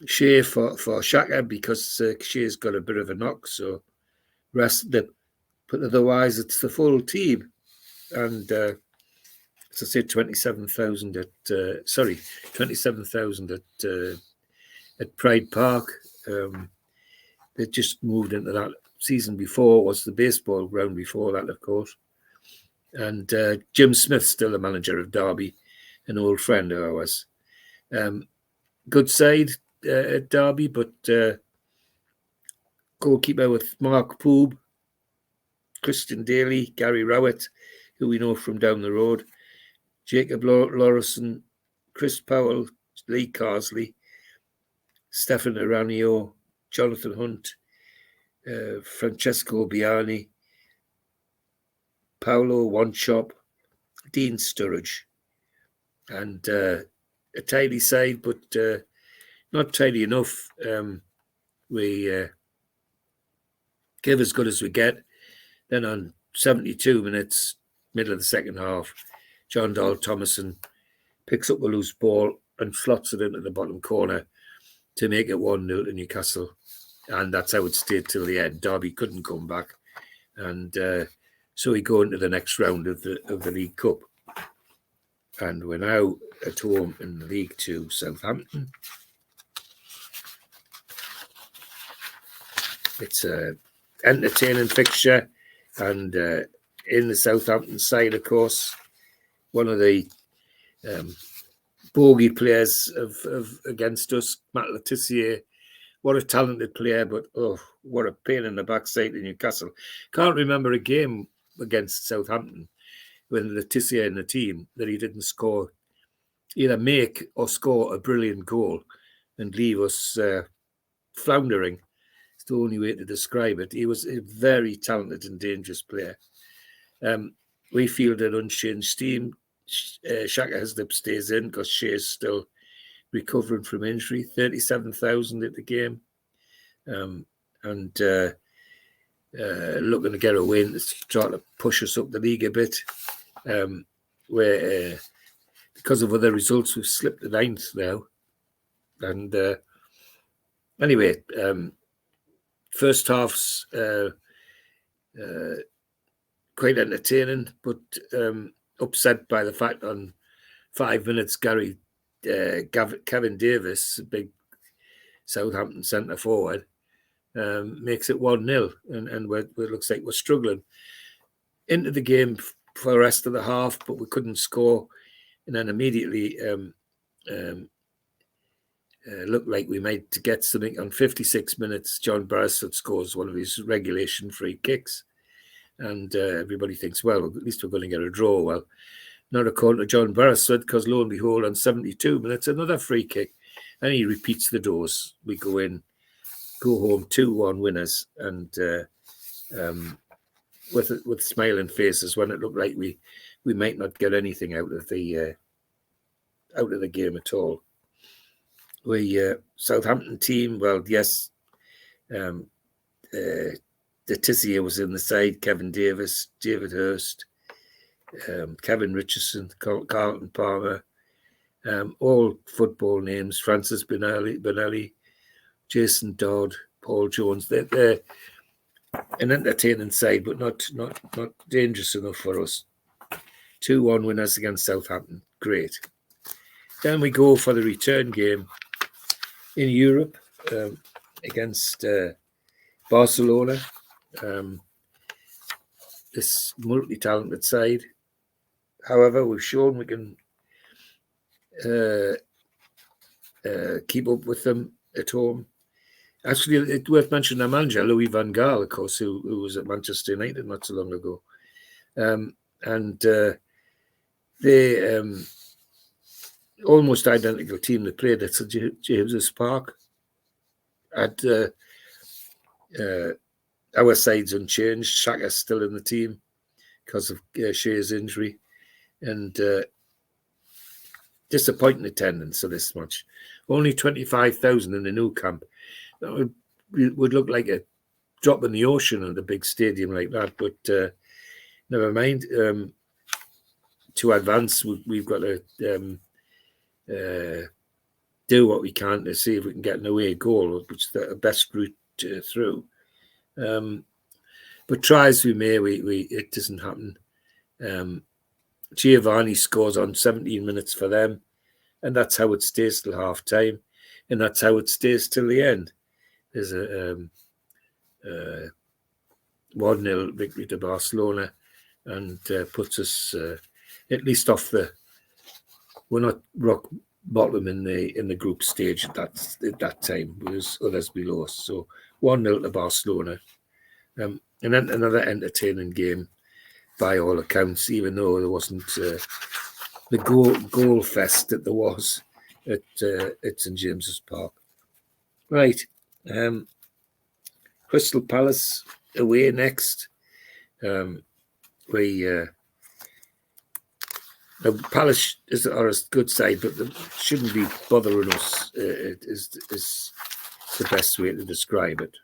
Shea for Shaka because Shea's got a bit of a knock, so rested him. But otherwise, it's the full team. And as I said, 27,000 at Pride Park. They just moved into that. Season before was the baseball ground before that, of course. And Jim Smith's still the manager of Derby, an old friend of ours. Good side at Derby, but goalkeeper with Mark Poob, Christian Daly, Gary Rowett, who we know from down the road, Jacob Lawrison, Chris Powell, Lee Carsley, Stefan Aranio, Jonathan Hunt, Francesco Biani, Paolo Wanchop, Dean Sturridge, and a tidy side, but not tidy enough. We give as good as we get. Then on 72 minutes, middle of the second half, John Dahl Thomason picks up a loose ball and slots it into the bottom corner to make it 1-0 to Newcastle. And that's how it stayed till the end. Derby couldn't come back. And so we go into the next round of the League Cup. And we're now at home in League Two, Southampton. It's an entertaining fixture. And in the Southampton side, of course, one of the bogey players against us, Matt Le Tissier. What a talented player, but what a pain in the backside in Newcastle. Can't remember a game against Southampton when Le Tissier in the team that he didn't score, either make or score a brilliant goal and leave us floundering. It's the only way to describe it. He was a very talented and dangerous player. We fielded unchanged team. Shaka Haslip stays in because Shea's still recovering from injury. 37,000 at the game, and looking to get a win to try to push us up the league a bit. Where because of other results, we've slipped to 9th now. And anyway, first half's quite entertaining, but upset by the fact on 5 minutes, Kevin Davis, a big Southampton centre forward, makes it 1-0, and it looks like we're struggling into the game for the rest of the half, but we couldn't score, and then immediately looked like we might to get something. On 56 minutes, John Beresford scores one of his regulation free kicks, and everybody thinks, well, at least we're going to get a draw. Well, not according to John Beresford, because lo and behold, on 72 minutes, another free kick, and he repeats the dose. We go in, go home 2-1 winners, and with smiling faces when it looked like we might not get anything out of the game at all. We Southampton team, well, yes, the Tissier was in the side, Kevin Davis, David Hurst, Kevin Richardson, Carlton Palmer, all football names, Francis Benelli, Jason Dodd, Paul Jones. They're an entertaining side, but not dangerous enough for us. 2-1 winners against Southampton. Great. Then we go for the return game in Europe against Barcelona. This multi-talented side. However, we've shown we can keep up with them at home. Actually, it's worth mentioning their manager, Louis van Gaal, of course, who was at Manchester United not so long ago. And they almost identical team they played at St James's Park. Had Our side's unchanged. Shaka's still in the team because of Shea's injury. And disappointing attendance of this match. Only 25,000 in the new camp. That would look like a drop in the ocean at a big stadium like that. But never mind. To advance, we've got to do what we can to see if we can get an away goal, which is the best route through. But try as we may, it doesn't happen. Giovanni scores on 17 minutes for them, and that's how it stays till half time, and that's how it stays till the end. There's a 1-0 victory to Barcelona, and puts us at least off the. We're not rock bottom in the group stage at that time. There's others below us. So 1-0 to Barcelona, and then another entertaining game by all accounts, even though there wasn't the goal fest that there was at St James's Park. Right, Crystal Palace away next. Palace are a good side, but they shouldn't be bothering us. Is the best way to describe it.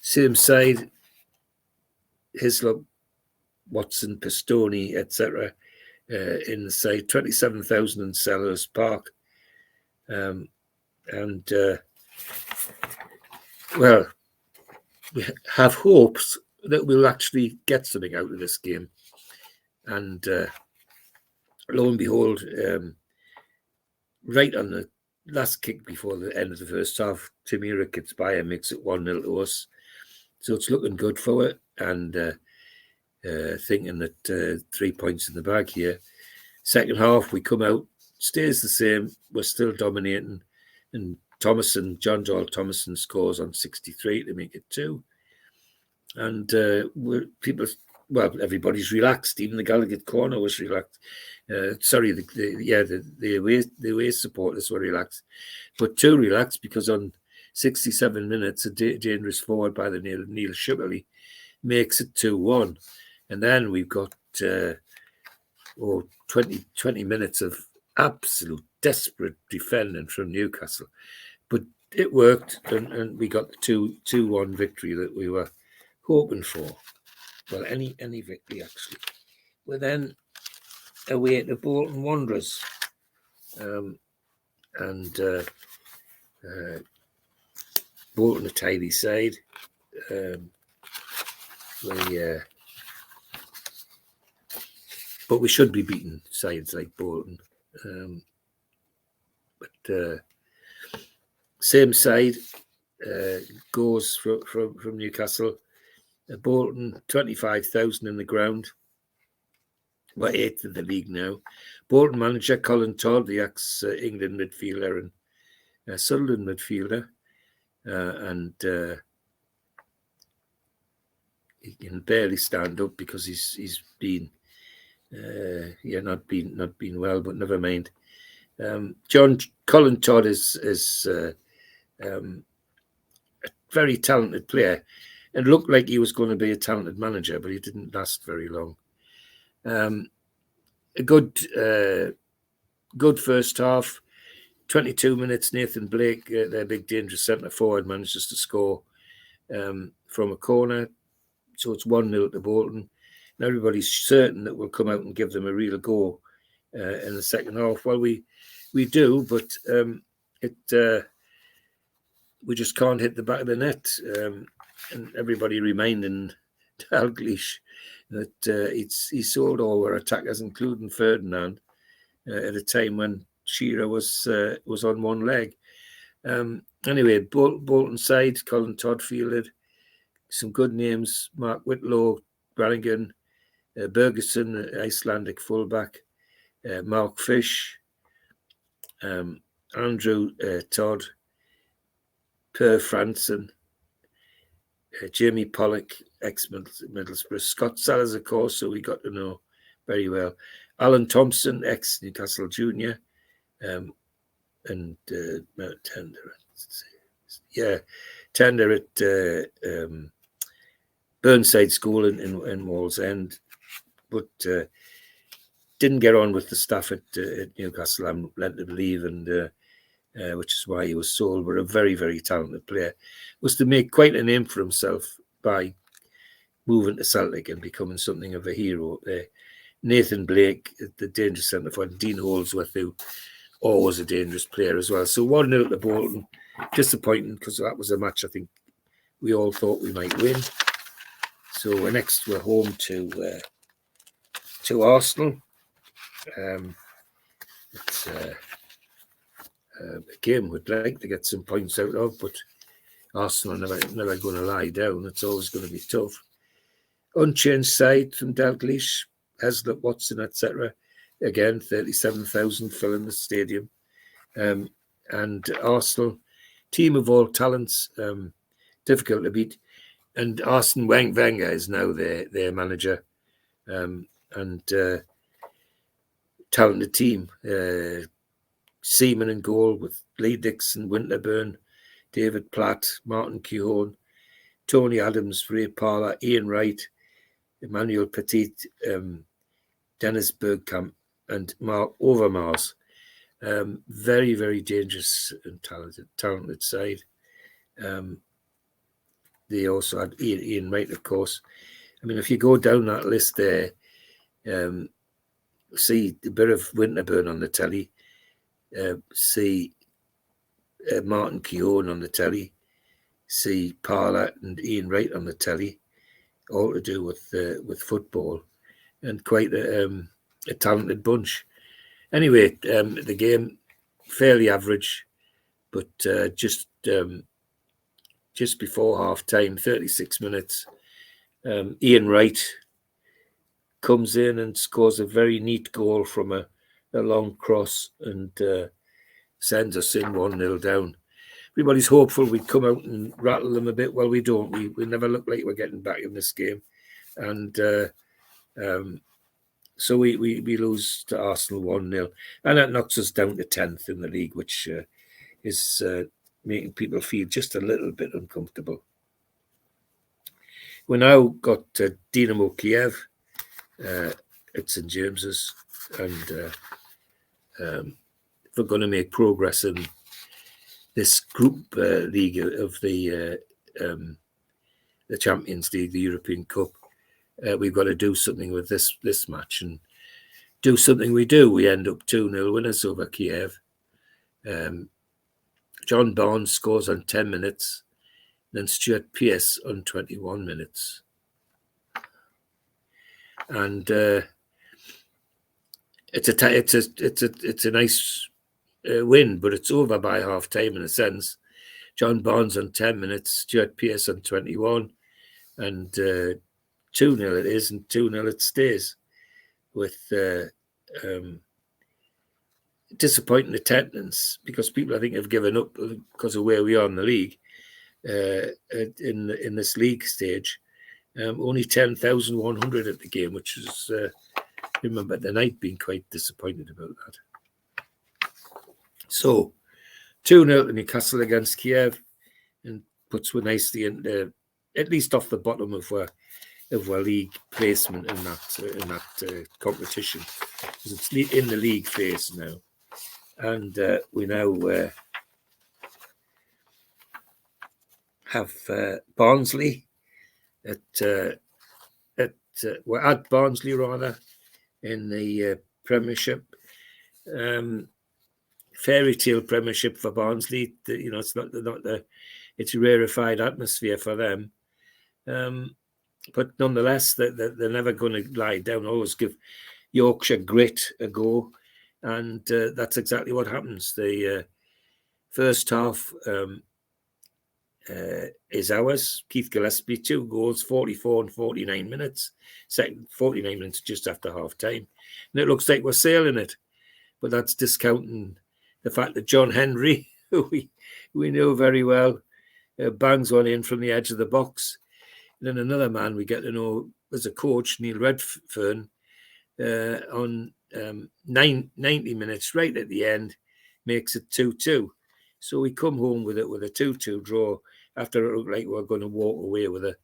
Same side, Hislop, Watson, Pistoni, etc. In the side, 27,000 in Sellers Park. Well, we have hopes that we'll actually get something out of this game. And lo and behold, right on the last kick before the end of the first half, Tamira gets by and makes it 1-0 to us. So it's looking good for it, and thinking that 3 points in the bag here. Second half, we come out, stays the same. We're still dominating, and John Joel Thomason scores on 63 to make it 2. And everybody's relaxed. Even the Gallagher corner was relaxed. The away supporters were relaxed, but too relaxed because on 67 minutes, a dangerous forward by the Neil Shipperley makes it 2-1. And then we've got 20 minutes of absolute desperate defending from Newcastle. But it worked, and we got the 2-1 victory that we were hoping for. Well, any victory, actually. We're then away to Bolton Wanderers. Bolton a tidy side. But we should be beating sides like Bolton. Same side goes from Newcastle. Bolton, 25,000 in the ground. We're 8th in the league now. Bolton manager Colin Todd, the ex-England midfielder and Sunderland midfielder. And he can barely stand up because he's been not been well, but never mind. Colin Todd is a very talented player, and looked like he was going to be a talented manager, but he didn't last very long. A good first half. 22 minutes, Nathan Blake, their big dangerous centre forward, manages to score from a corner. So it's 1-0 to Bolton. And everybody's certain that we'll come out and give them a real go in the second half. Well, we do, but we just can't hit the back of the net. And everybody reminding Dalglish that he sold all our attackers, including Ferdinand, at a time when Shearer was on one leg. Anyway, Bolton side, Colin Todd fielded. Some good names: Mark Whitlow, Brannigan, Bergerson, Icelandic fullback, Mark Fish, Andrew Todd, Per Franson, Jamie Pollock, ex-Middlesbrough, Scott Sellers, of course, so we got to know very well. Alan Thompson, ex-Newcastle Junior, Tender at Burnside School in Wallsend, but didn't get on with the staff at Newcastle. I'm led to believe, and which is why he was sold. But a very, very talented player, was to make quite a name for himself by moving to Celtic and becoming something of a hero there. Nathan Blake, the dangerous centre forward, Dean Holdsworth, who always a dangerous player as well. So 1-0 to Bolton, disappointing because that was a match I think we all thought we might win. So next we're home to Arsenal. It's a game we'd like to get some points out of, but Arsenal are never going to lie down. It's always going to be tough. Unchanged side from Dalglish, Heslop, Watson, etc. Again, 37,000 filling the stadium. And Arsenal, team of all talents, difficult to beat. And Arsene Wenger is now their manager. And talented team. Seaman in goal with Lee Dixon, Winterburn, David Platt, Martin Keown, Tony Adams, Ray Parler, Ian Wright, Emmanuel Petit, Dennis Bergkamp, and Mark Overmars. Very, very dangerous and talented side. They also had Ian Wright, of course. I mean, if you go down that list there, see a bit of Winterburn on the telly, see Martin Keown on the telly, see Parler and Ian Wright on the telly, all to do with football, and quite a talented bunch. Anyway, the game fairly average, but just before half time, 36 minutes, Ian Wright comes in and scores a very neat goal from a long cross and sends us in 1-0 down. Everybody's hopeful we'd come out and rattle them a bit. Well, we don't. We never look like we're getting back in this game. And so we lose to Arsenal 1-0. And that knocks us down to 10th in the league, which is making people feel just a little bit uncomfortable. We now got Dynamo Kiev at St James's, and we're going to make progress in this group league of the Champions League, the European Cup. We've got to do something with this match, and do something we do. We end up 2-0 winners over Kiev. John Barnes scores on 10 minutes, then Stuart Pearce on 21 minutes. And it's a nice win, but it's over by half time in a sense. John Barnes on 10 minutes, Stuart Pearce on 21, and 2-0 it is, and 2-0 it stays, with disappointing attendance, because people I think have given up because of where we are in the league, in this league stage. Only 10,100 at the game, which is, remember the night being quite disappointed about that. So 2-0 to Newcastle against Kiev, and puts us nicely into at least off the bottom of our league placement in that competition, because it's in the league phase now, and we now have Barnsley we're at Barnsley rather in the Premiership. Fairy tale Premiership for Barnsley. It's not it's a rarefied atmosphere for them. But nonetheless, they're never going to lie down. Always give Yorkshire grit a go, and that's exactly what happens. The first half is ours. Keith Gillespie, 2 goals, 44 and 49 minutes. Second 49 minutes just after half time, and it looks like we're sailing it. But that's discounting the fact that John Henry, who we know very well, bangs one in from the edge of the box. And then another man we get to know as a coach, Neil Redfern, on 90 minutes, right at the end, makes it 2-2. So we come home with it with a 2-2 draw after it looked like we were going to walk away with a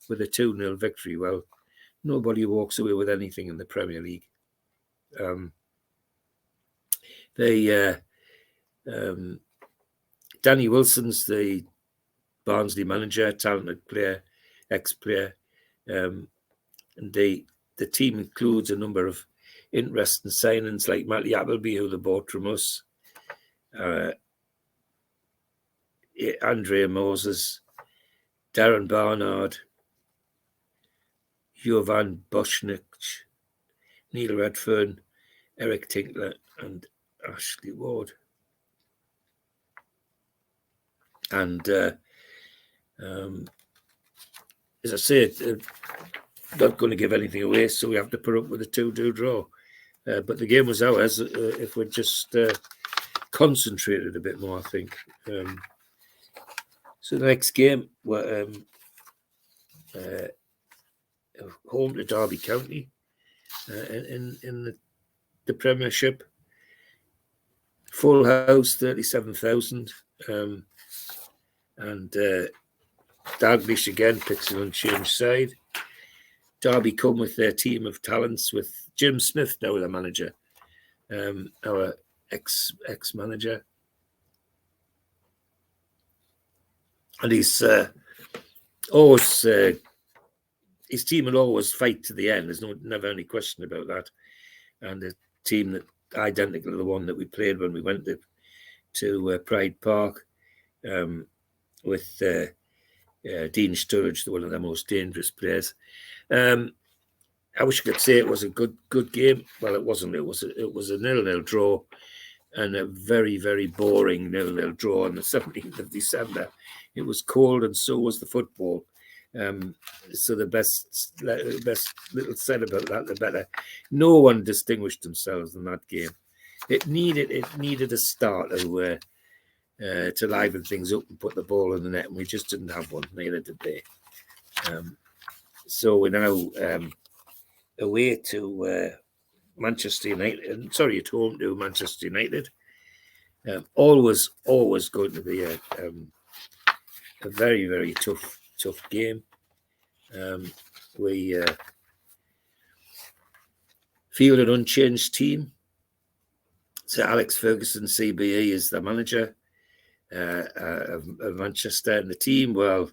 2-0 victory. Well, nobody walks away with anything in the Premier League. Danny Wilson's the Barnsley manager, talented player, ex-player, and the team includes a number of interesting signings like Matty Appleby, who they bought from us, Andrea Moses, Darren Barnard, Jovan Boschnick, Neil Redfern, Eric Tinkler, and Ashley Ward. And as I said, not going to give anything away, so we have to put up with a 2-2 draw. But the game was ours if we just concentrated a bit more, I think. So the next game, we're home to Derby County in the Premiership. Full house, 37,000. And Dalglish again picks an unchanged side. Derby come with their team of talents, with Jim Smith now the manager, our ex-manager. And he's always his team will always fight to the end. There's never any question about that. And the team that identical to the one that we played when we went to Pride Park, with Dean Sturridge, one of the most dangerous players. I wish I could say it was a good game. Well, it wasn't. It was a 0-0 draw, and a very, very boring 0-0 draw on the 17th of December. It was cold, and so was the football. So the best little said about that, the better. No one distinguished themselves in that game. It needed a start to liven things up and put the ball in the net, and we just didn't have one. Neither did they. So we're now away to Manchester United. Sorry, at home to Manchester United. Always going to be a very, very tough game. We field an unchanged team. So Alex Ferguson, CBE, is the manager of Manchester, and the team, well,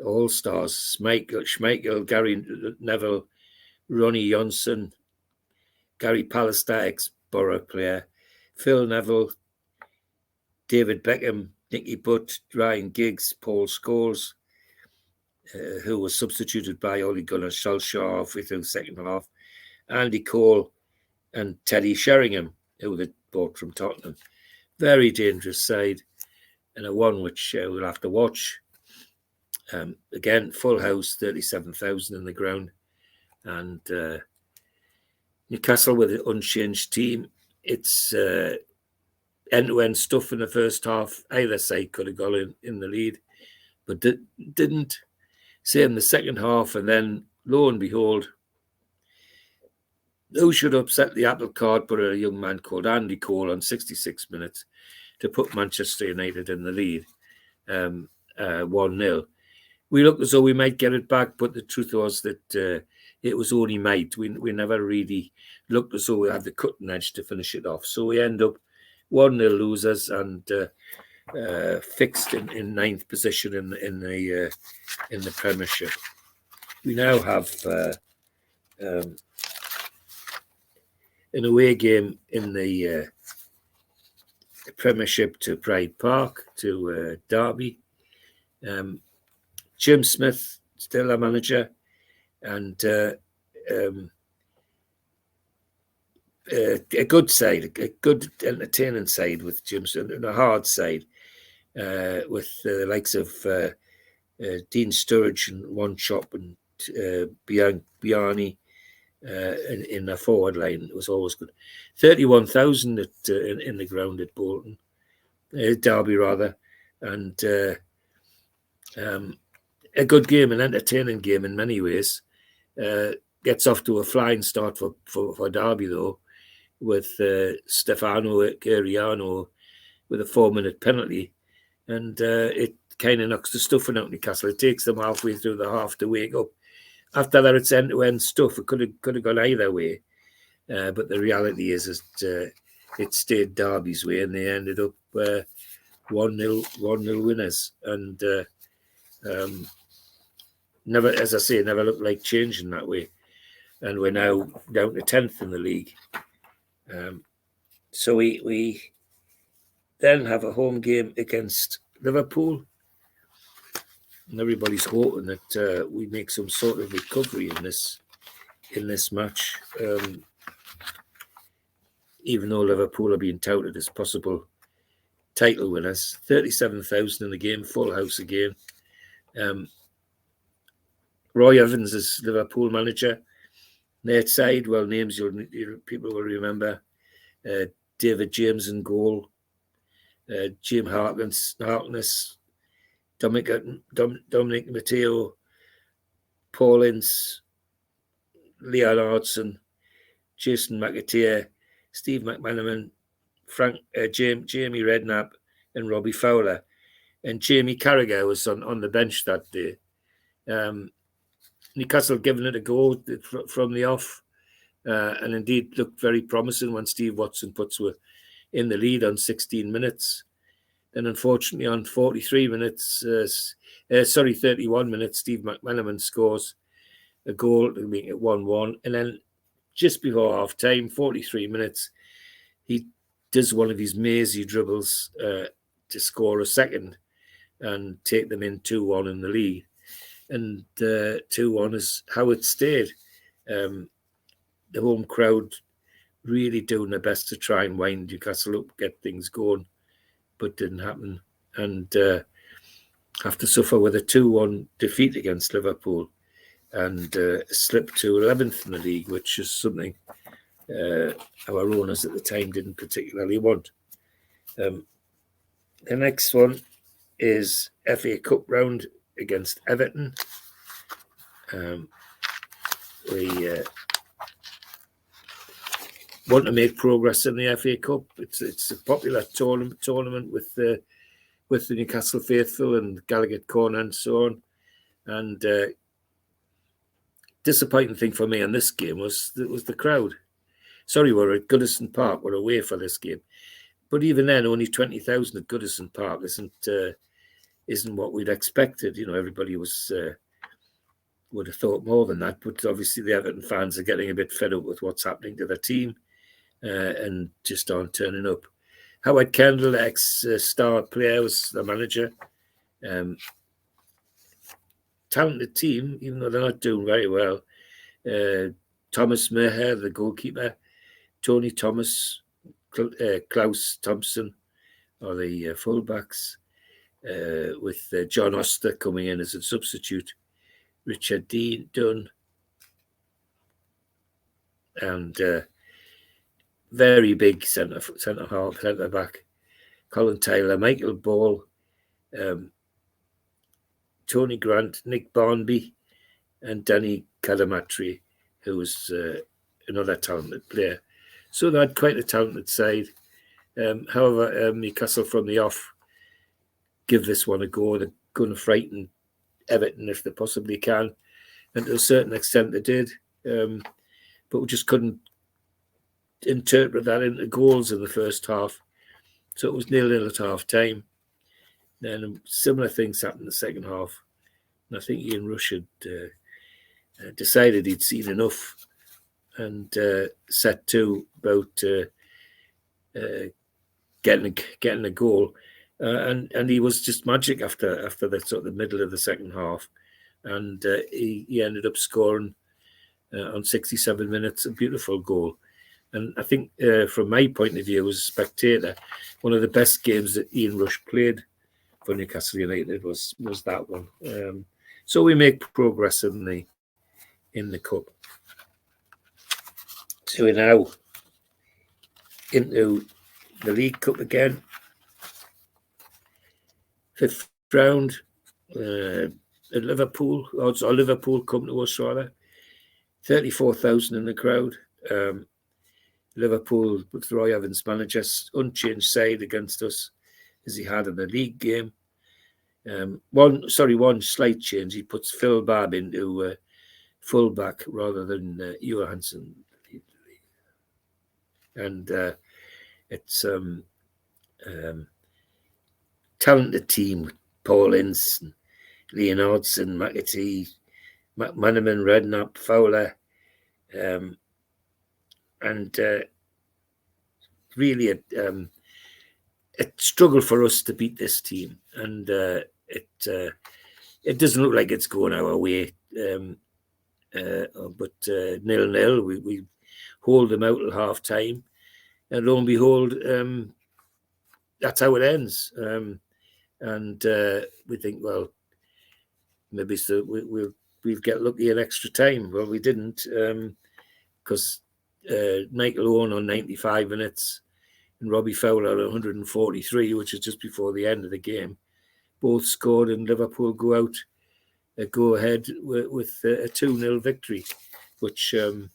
all stars: Schmeichel, Gary Neville, Ronnie Johnson, Gary Pallister, ex-Borough player, Phil Neville, David Beckham, Nicky Butt, Ryan Giggs, Paul Scholes, who was substituted by Ole Gunnar Solskjaer halfway through the second half, Andy Cole, and Teddy Sheringham, who they bought from Tottenham. Very dangerous side, and a one which we'll have to watch. Again, full house, 37,000 in the ground, and Newcastle with an unchanged team. It's end-to-end stuff in the first half. Either side could have gone in the lead, but didn't. Same the second half, and then lo and behold, who should upset the apple cart but a young man called Andy Cole on 66 minutes to put Manchester United in the lead, 1-0. We looked as though we might get it back, but the truth was that it was only might. We never really looked as though we had the cutting edge to finish it off. So we end up 1-0 losers and fixed in ninth position in the Premiership. We now have an away game in the Premiership to Pride Park, to Derby. Jim Smith, still a manager, and a good side, a good entertaining side with Jim Smith, and a hard side with the likes of Dean Sturridge and One Chop and Biani in the forward line. It was always good. 31,000 in the ground at Bolton, Derby rather, and a good game, an entertaining game in many ways. Gets off to a flying start for Derby though, with Stefano Cariano with a 4-minute penalty, and it kind of knocks the stuffing out of Newcastle. It takes them halfway through the half to wake up. After that, it's end-to-end stuff. It could have gone either way, but the reality is that it stayed Derby's way, and they ended up 1-0 winners, and never, as I say, never looked like changing that way. And we're now down to 10th in the league. So we then have a home game against Liverpool, and everybody's hoping that we make some sort of recovery in this match. Even though Liverpool are being touted as possible title winners, 37,000 in the game, full house again. Roy Evans is Liverpool manager. Their side, well, names people will remember: David James in goal, Jim Harkness, Dominic Matteo, Paul Ince, Leon Hodgson, Jason McAteer, Steve McManaman, Jamie Redknapp, and Robbie Fowler. And Jamie Carragher was on the bench that day. Newcastle giving it a go from the off, and indeed looked very promising when Steve Watson puts were in the lead on 16 minutes. Then unfortunately on 31 minutes, Steve McManaman scores a goal to make it 1-1. And then just before half time, 43 minutes, he does one of his mazy dribbles to score a second and take them in 2-1 in the lead. And 2-1 is how it stayed. The home crowd really doing their best to try and wind Newcastle up, get things going, but didn't happen. And have to suffer with a 2-1 defeat against Liverpool and slip to 11th in the league, which is something our owners at the time didn't particularly want. The next one is FA Cup round against Everton. We want to make progress in the FA Cup. It's a popular tournament with the Newcastle faithful and Gallagher Corner and so on. And disappointing thing for me on this game was the crowd. Sorry, we're at Goodison Park. We're away for this game, but even then, only 20,000 at Goodison Park isn't what we'd expected. You know, everybody would have thought more than that. But obviously, the Everton fans are getting a bit fed up with what's happening to their team and just aren't turning up. Howard Kendall, ex-star player, was the manager. Talented team, even though they're not doing very well. Thomas Meher, the goalkeeper. Tony Thomas, Klaus Thompson are the fullbacks. With John Oster coming in as a substitute, Richard Dunn, and very big centre half, centre back, Colin Taylor, Michael Ball, Tony Grant, Nick Barnby, and Danny Cadamatri, who was another talented player. So they had quite a talented side. However, Newcastle from the off give this one a go. They're going to frighten Everton if they possibly can. And to a certain extent they did. But we just couldn't interpret that into goals in the first half. So it was 0-0 at half time. Then similar things happened in the second half. And I think Ian Rush had decided he'd seen enough and set to about getting a goal. And he was just magic after the sort of the middle of the second half. And he ended up scoring on 67 minutes, a beautiful goal. And I think from my point of view as a spectator, one of the best games that Ian Rush played for Newcastle United was that one. So we make progress in the cup. So we're now into the League Cup again. 5th round at Liverpool, or Liverpool come to us rather. 34,000 in the crowd. Liverpool with Roy Evans manager, unchanged side against us as he had in the league game. One slight change. He puts Phil Babb into fullback rather than Johansson, and it's talented team: Paul Ince, Leonardson, McAtee, McManaman, Redknapp, Fowler, and really a struggle for us to beat this team, and it doesn't look like it's going our way. But 0-0, we hold them out at half time, and lo and behold, that's how it ends. And we think, well, maybe we'll get lucky in extra time. Well, we didn't, because Michael Owen on 95 minutes and Robbie Fowler on 143, which is just before the end of the game, both scored, and Liverpool go ahead with a 2-0 victory, which, as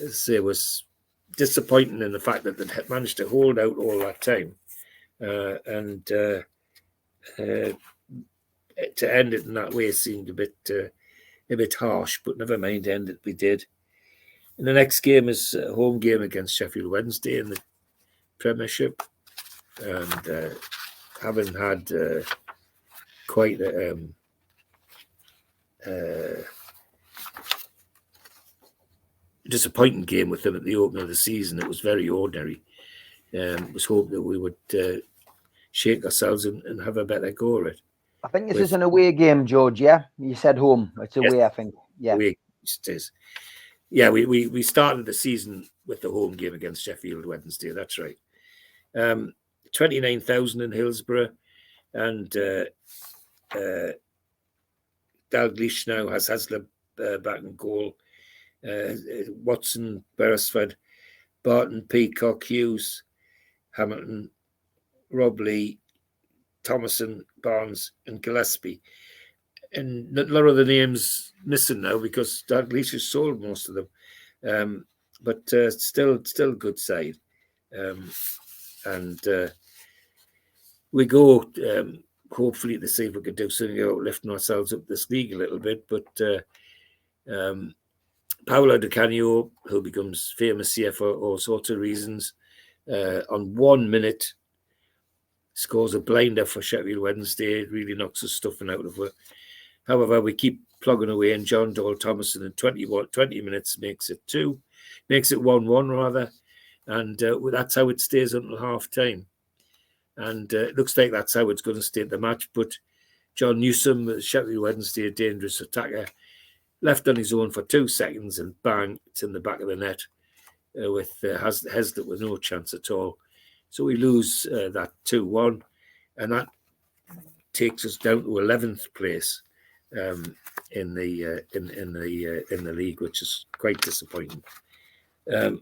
I say, was disappointing in the fact that they managed to hold out all that time, and to end it in that way seemed a bit harsh. But never mind, end it we did. And the next game is a home game against Sheffield Wednesday in the Premiership, and having had quite a disappointing game with them at the opening of the season. It was very ordinary. It was hoped that we would shake ourselves and have a better go at it. I think this is an away game, George, yeah? You said home. It's away, yes. I think. Yeah. Away, it is. Yeah, we started the season with the home game against Sheffield Wednesday. That's right. 29,000 in Hillsborough, and Dalglish now has Hasler back in goal. Watson, Beresford, Barton, Peacock, Hughes, Hamilton, Rob Lee, Thomason, Barnes, and Gillespie. And a lot of the names missing now because Dalglish has sold most of them. But still a good side. And we go hopefully to see if we can do something about lifting ourselves up this league a little bit. But Paolo Di Canio, who becomes famous here for all sorts of reasons, on 1 minute scores a blinder for Sheffield Wednesday. It really knocks the stuffing out of it. However, we keep plugging away, and John Dole Thomason in 20 minutes makes it 1-1 rather, and that's how it stays until half time. And it looks like that's how it's going to stay at the match. But John Newsom, Sheffield Wednesday, a dangerous attacker, left on his own for 2 seconds, and bang, it's in the back of the net with Heslett with no chance at all. So we lose that 2-1, and that takes us down to 11th place in the league, which is quite disappointing. We're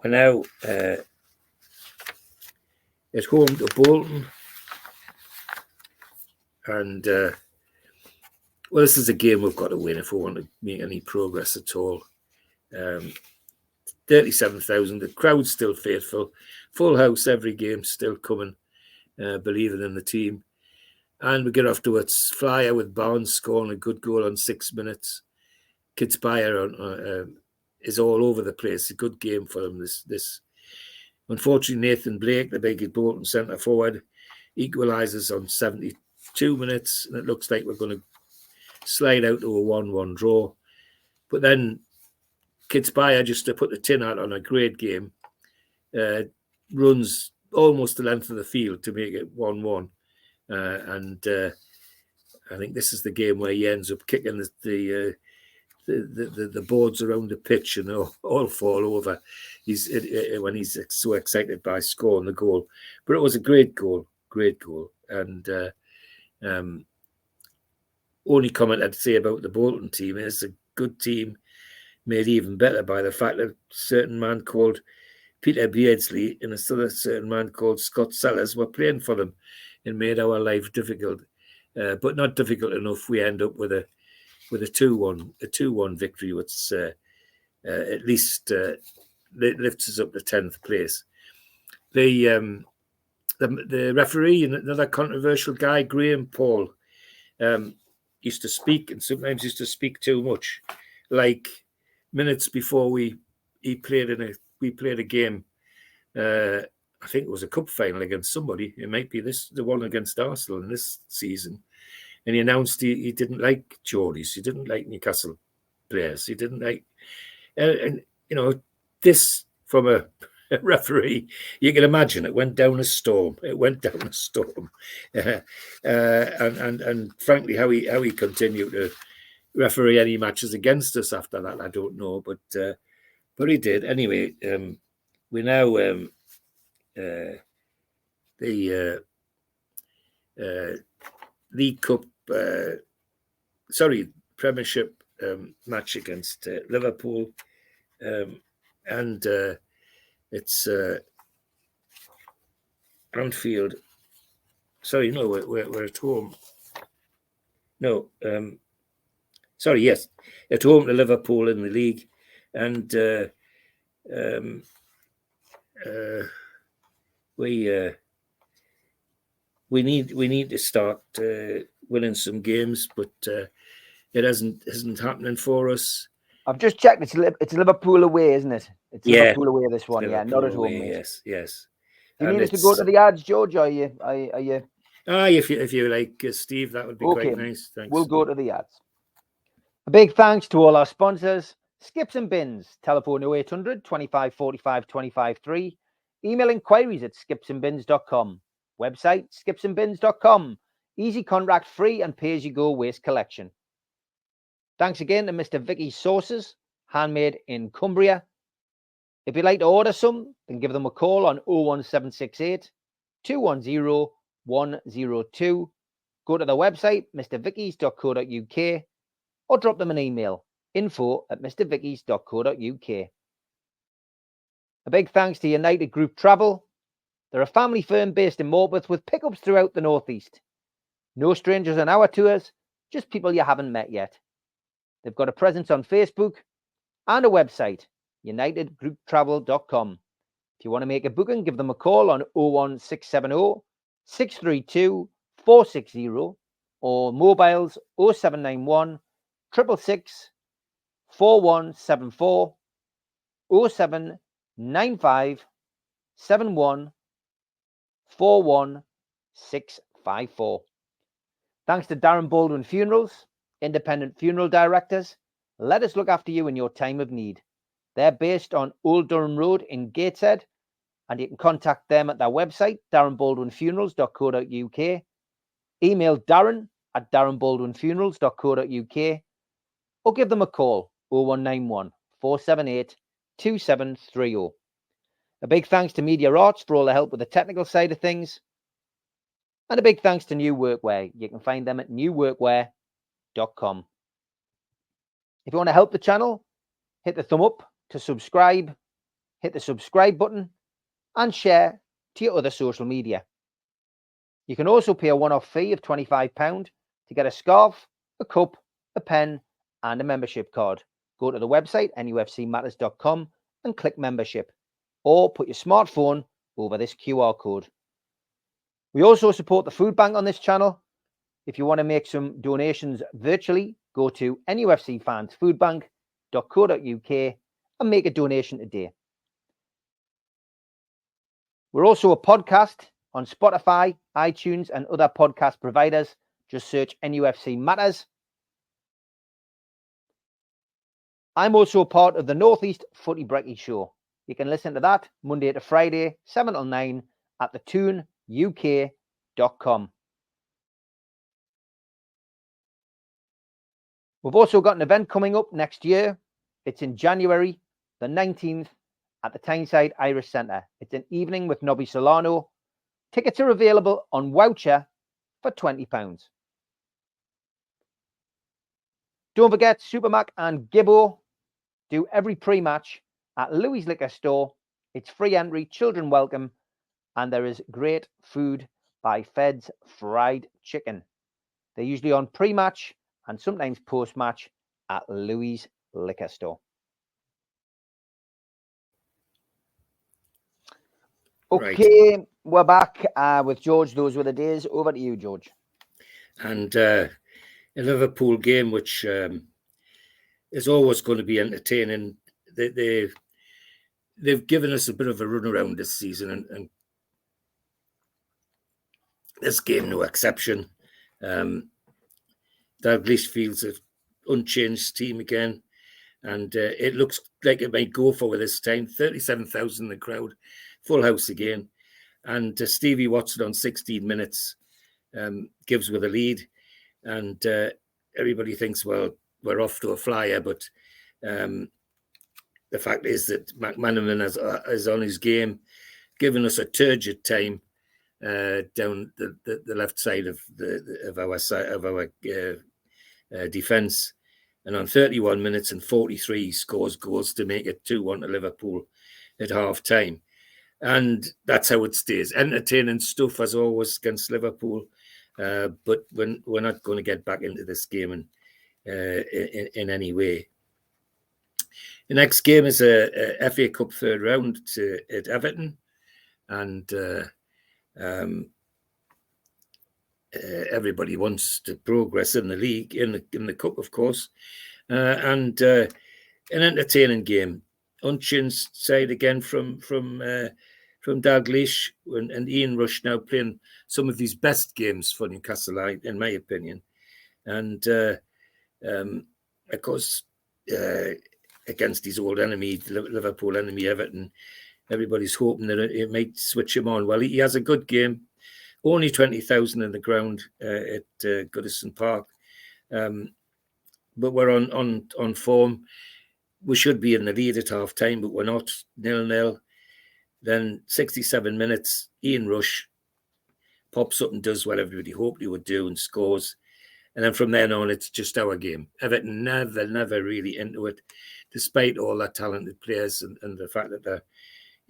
now at home to Bolton, and well, this is a game we've got to win if we want to make any progress at all. 37,000, the crowd's still faithful, full house every game, still coming, believing in the team. And we get off to a flyer with Barnes scoring a good goal on 6 minutes. Kidsbayer is all over the place. A good game for them. This unfortunately, Nathan Blake, the big Bolton centre forward, equalises on 72 minutes, and it looks like we're going to slide out to a 1-1 draw. But then Kidsbayer, just to put the tin out on a great game, runs almost the length of the field to make it 1-1. And I think this is the game where he ends up kicking the boards around the pitch, and all fall over. When he's so excited by scoring the goal. But it was a great goal. And only comment I'd say about the Bolton team is a good team, made even better by the fact that a certain man called Peter Beardsley and a certain man called Scott Sellers were playing for them, and made our life difficult, but not difficult enough. We end up with a 2-1 victory, which at least lifts us up to 10th place. The referee, another controversial guy, Graham Paul, used to speak, and sometimes used to speak too much. Like minutes before we played a game. I think it was a cup final against somebody. It might be the one against Arsenal in this season. And he announced he didn't like Geordies. He didn't like Newcastle players. He didn't like, and this from a referee, you can imagine it went down a storm. And frankly, how he continued to referee any matches against us after that, I don't know. But he did anyway. We now the League Cup, Premiership match against Liverpool, and it's Anfield. Sorry, no, we're at home. No, yes, at home to Liverpool in the league, and we need to start winning some games, but it isn't happening for us. I've just checked. It's Liverpool away, isn't it? It's Liverpool away this one. Liverpool not at home. Away, yes. Do you need us to go to the ads, George? Are you? If you like, Steve, that would be quite nice. Thanks. We'll go to the ads. A big thanks to all our sponsors: Skips and Bins, telephone 0800 25 45 25 3, email inquiries at skipsandbins.com, website skipsandbins.com, easy contract free and pay as you go waste collection. Thanks again to Mr. Vicky's Sauces, handmade in Cumbria. If you'd like to order some, then give them a call on 01768 210 102. Go to the website, mrvickys.co.uk, or drop them an email, info@mrvickys.co.uk. A big thanks to United Group Travel. They're a family firm based in Morpeth with pickups throughout the Northeast. No strangers on our tours, just people you haven't met yet. They've got a presence on Facebook and a website, unitedgrouptravel.com. If you want to make a booking, give them a call on 01670 632 460 or mobiles 0791 666 4174 0795 71 41654. Thanks to Darren Baldwin Funerals, independent funeral directors. Let us look after you in your time of need. They're based on Old Durham Road in Gateshead, and you can contact them at their website, darrenbaldwinfunerals.co.uk. Email darren@darrenbaldwinfunerals.co.uk, or give them a call, 0191 478 2730. A big thanks to Media Arts for all the help with the technical side of things. And a big thanks to New Workwear. You can find them at newworkwear.com. If you want to help the channel, hit the thumb up to subscribe, hit the subscribe button, and share to your other social media. You can also pay a one-off fee of £25 to get a scarf, a cup, a pen, and a membership card. Go to the website, nufcmatters.com, and click membership, or put your smartphone over this QR code. We also support the food bank on this channel. If you want to make some donations virtually, go to nufcfansfoodbank.co.uk and make a donation today. We're also a podcast on Spotify, iTunes, and other podcast providers. Just search NUFC Matters. I'm also a part of the Northeast Footy Brekkie Show. You can listen to that Monday to Friday, 7 till 9 at thetuneuk.com. We've also got an event coming up next year. It's in January the 19th at the Tyneside Irish Centre. It's an evening with Nobby Solano. Tickets are available on Voucher for £20. Don't forget, Supermac and Gibbo do every pre-match at Louis Liquor Store. It's free entry, children welcome, and there is great food by Fed's Fried Chicken. They're usually on pre-match and sometimes post-match at Louis Liquor Store. Okay, we're back with George. Those were the days. Over to you, George. And a Liverpool game, which is always going to be entertaining. They've given us a bit of a run around this season, and this game no exception. Dalglish fields an unchanged team again, and it looks like it might go for this time. 37,000 in the crowd, full house again, and Stevie Watson on 16 minutes gives with a lead, and everybody thinks, well, we're off to a flyer, but the fact is that McManaman is on his game, giving us a turgid time down the left side of our defence, and on 31 minutes and 43 he scores goals to make it 2-1 to Liverpool at half time. And that's how it stays. Entertaining stuff as always against Liverpool, but we're not going to get back into this game in any way. The next game is a FA Cup third round at Everton, and everybody wants to progress in the league, in the cup, of course, and an entertaining game. Unchanged side again from Dalglish, and Ian Rush now playing some of his best games for Newcastle, in my opinion, and of course against his old enemy, Liverpool enemy Everton. Everybody's hoping that it might switch him on. Well, he has a good game. Only 20,000 in the ground at Goodison Park, but we're on form. We should be in the lead at half time, but we're not. 0-0. Then 67 minutes, Ian Rush pops up and does what everybody hoped he would do and scores. And then from then on, it's just our game. Everton never really into it, despite all that talented players and the fact that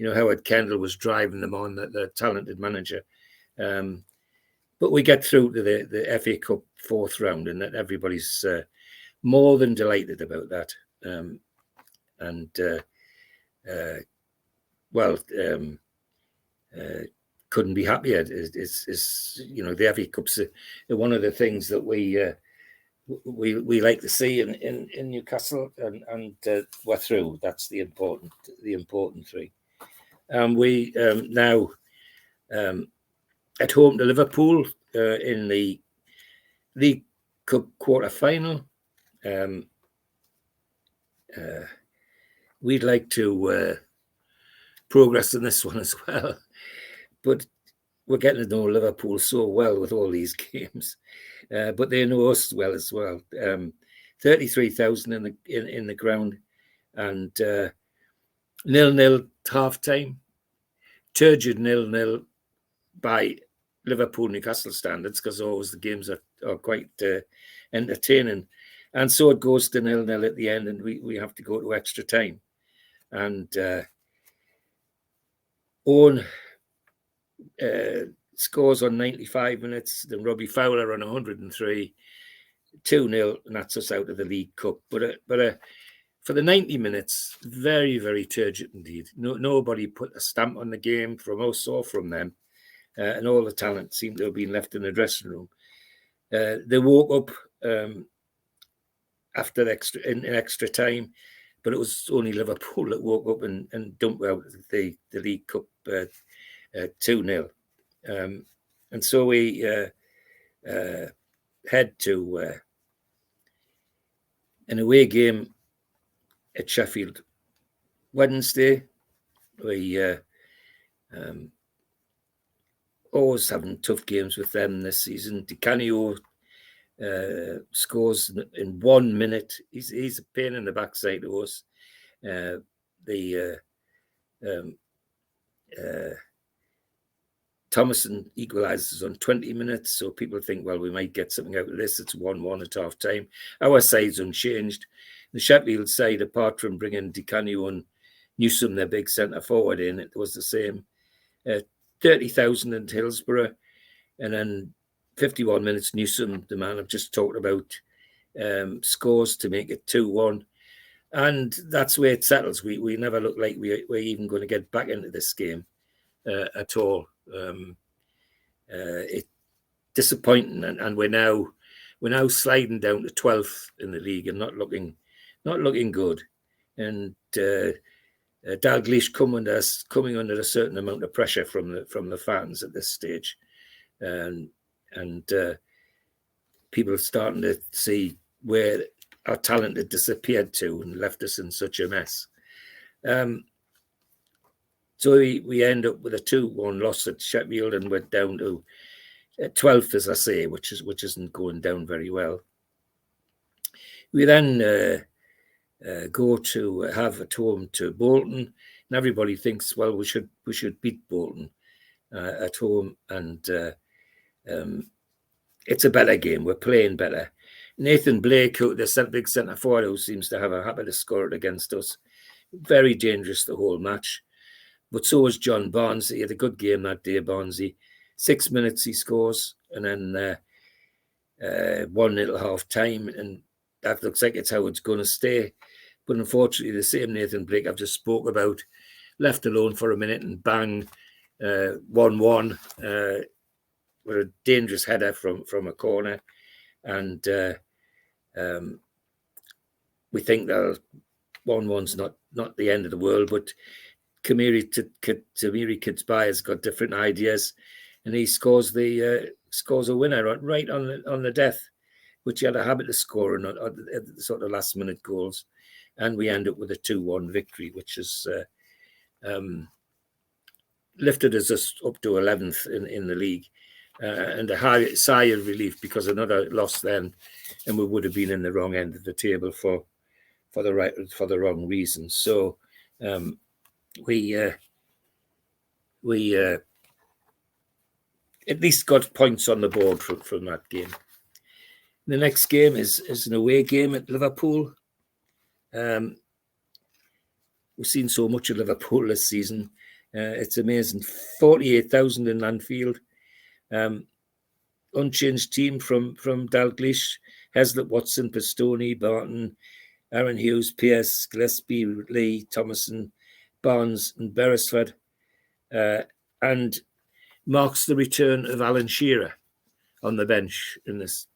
Howard Kendall was driving them on, the talented manager. But we get through to the FA Cup fourth round, and that everybody's more than delighted about that. Couldn't be happier. It's the FA Cup's one of the things that we like to see in Newcastle, and we're through. That's the important thing. We now at home to Liverpool in the League Cup quarter-final. We'd like to progress in this one as well, but we're getting to know Liverpool so well with all these games, but they know us well as well. 33,000 in the ground, and 0-0 half time. Turgid 0-0 by Liverpool Newcastle standards, because always the games are quite entertaining, and so it goes to 0-0 at the end, and we have to go to extra time. And Owen scores on 95 minutes, then Robbie Fowler on 103, 2-0, and that's us out of the League Cup. But for the 90 minutes, very, very turgid indeed. Nobody put a stamp on the game from us or from them, and all the talent seemed to have been left in the dressing room. They woke up after extra time, but it was only Liverpool that woke up and dumped out the League Cup 2-0. And so we head to an away game at Sheffield Wednesday. We always having tough games with them this season. Di Canio scores in 1 minute. He's a pain in the backside to us. Thomason equalises on 20 minutes, so people think, well, we might get something out of this. It's 1-1 at half time. Our side's unchanged. The Sheffield side, apart from bringing Di Canio and Newsom, their big centre forward, in, it was the same. 30,000 in Hillsborough, and then 51 minutes, Newsom, the man I've just talked about, scores to make it 2-1. And that's where it settles. We never look like we're even going to get back into this game. at all. It's disappointing, and we're now sliding down to 12th in the league and not looking good. And Dalglish coming under a certain amount of pressure from the fans at this stage, and people are starting to see where our talent had disappeared to and left us in such a mess. So we end up with a 2-1 loss at Sheffield, and we're down to 12th, as I say, which isn't going down very well. We then go to have at home to Bolton, and everybody thinks, well, we should beat Bolton at home, and it's a better game. We're playing better. Nathan Blake, the big centre forward, who seems to have a habit of scoring against us, very dangerous the whole match. But so was John Barnes. He had a good game that day, Barnesy. 6 minutes he scores, and then 1-0 half time, and that looks like it's how it's going to stay. But unfortunately, the same Nathan Blake I've just spoke about, left alone for a minute, and bang, 1-1 with a dangerous header from a corner. And we think that 1-1's not the end of the world, but Tamiri Kitsbai has got different ideas, and he scores a winner right on the death, which he had a habit of scoring at the sort of last minute goals, and we end up with a 2-1 victory, which has lifted us up to 11th in the league, and a high sigh of relief, because another loss then, and we would have been in the wrong end of the table for the wrong reasons. So we at least got points on the board from that game. The next game is an away game at Liverpool. We've seen so much of Liverpool this season. It's amazing. 48,000 in Anfield. Unchanged team from Dalglish: Heslop, Watson, Pistone, Barton, Aaron Hughes, Pearce, Gillespie, Lee, Thomason, Barnes and Beresford, and marks the return of Alan Shearer on the bench in this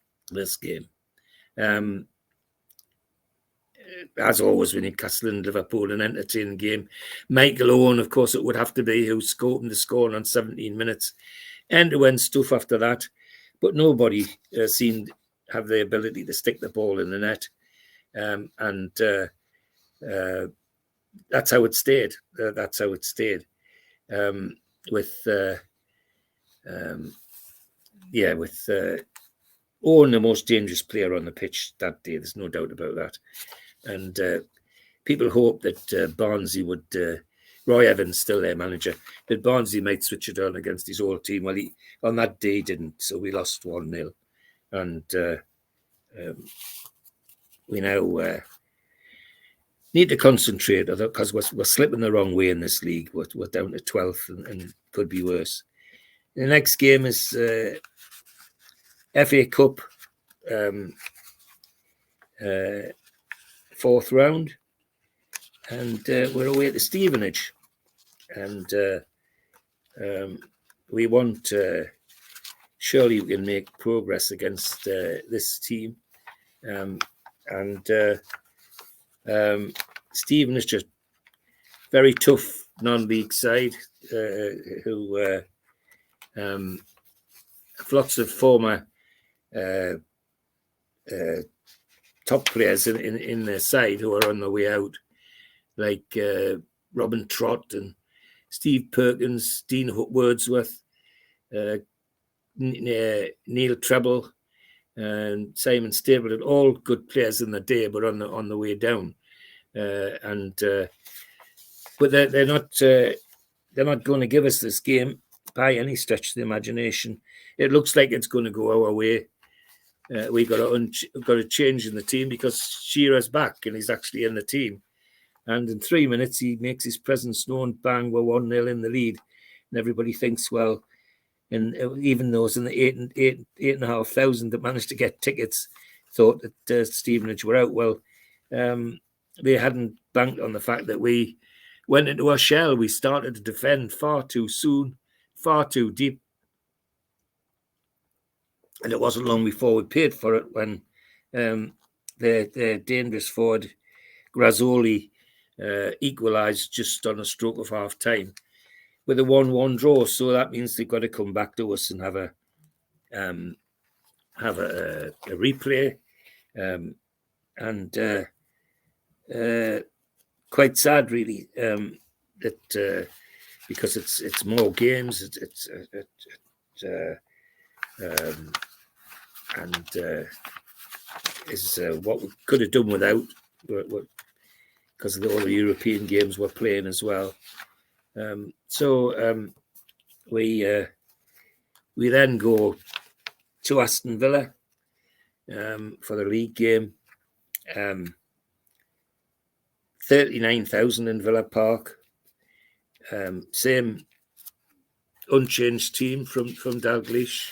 game. As always, with Newcastle and Liverpool, an entertaining game. Michael Owen, of course, it would have to be, who opened the score on 17 minutes. End-to-end stuff after that, but nobody seemed to have the ability to stick the ball in the net, and that's how it stayed. With Owen, the most dangerous player on the pitch that day. There's no doubt about that. And people hope that Barnsley would, Roy Evans, still their manager, that Barnsley might switch it on against his old team. Well, on that day he didn't, so we lost 1-0. And we now need to concentrate, because we're slipping the wrong way in this league. We're down to 12th and could be worse. The next game is FA Cup, 4th round, and we're away to Stevenage, and we want surely we can make progress against this team, and Stevenage, just very tough non-league side, who have lots of former top players in their side who are on the way out, like Robin Trott and Steve Perkins, Dean Wordsworth, Neil Treble, and Simon Stapleton, all good players in the day, but on the way down. But they're not going to give us this game by any stretch of the imagination. It looks like it's going to go our way. We've got a change in the team, because Shearer's back and he's actually in the team. And in 3 minutes, he makes his presence known. Bang, we're 1-0 in the lead. And everybody thinks, well, and even those in the 8,500 that managed to get tickets thought that Stevenage were out. Well, they hadn't banked on the fact that we went into our shell. We started to defend far too soon, far too deep. And it wasn't long before we paid for it when their dangerous forward, Grazzoli, equalised just on a stroke of half time with a 1-1 draw. So that means they've got to come back to us and have a replay. And quite sad, really, that because it's more games. Is what we could have done without, because of all the European games we're playing as well. So we then go to Aston Villa for the league game. 39,000 in Villa Park. Same unchanged team from Dalglish.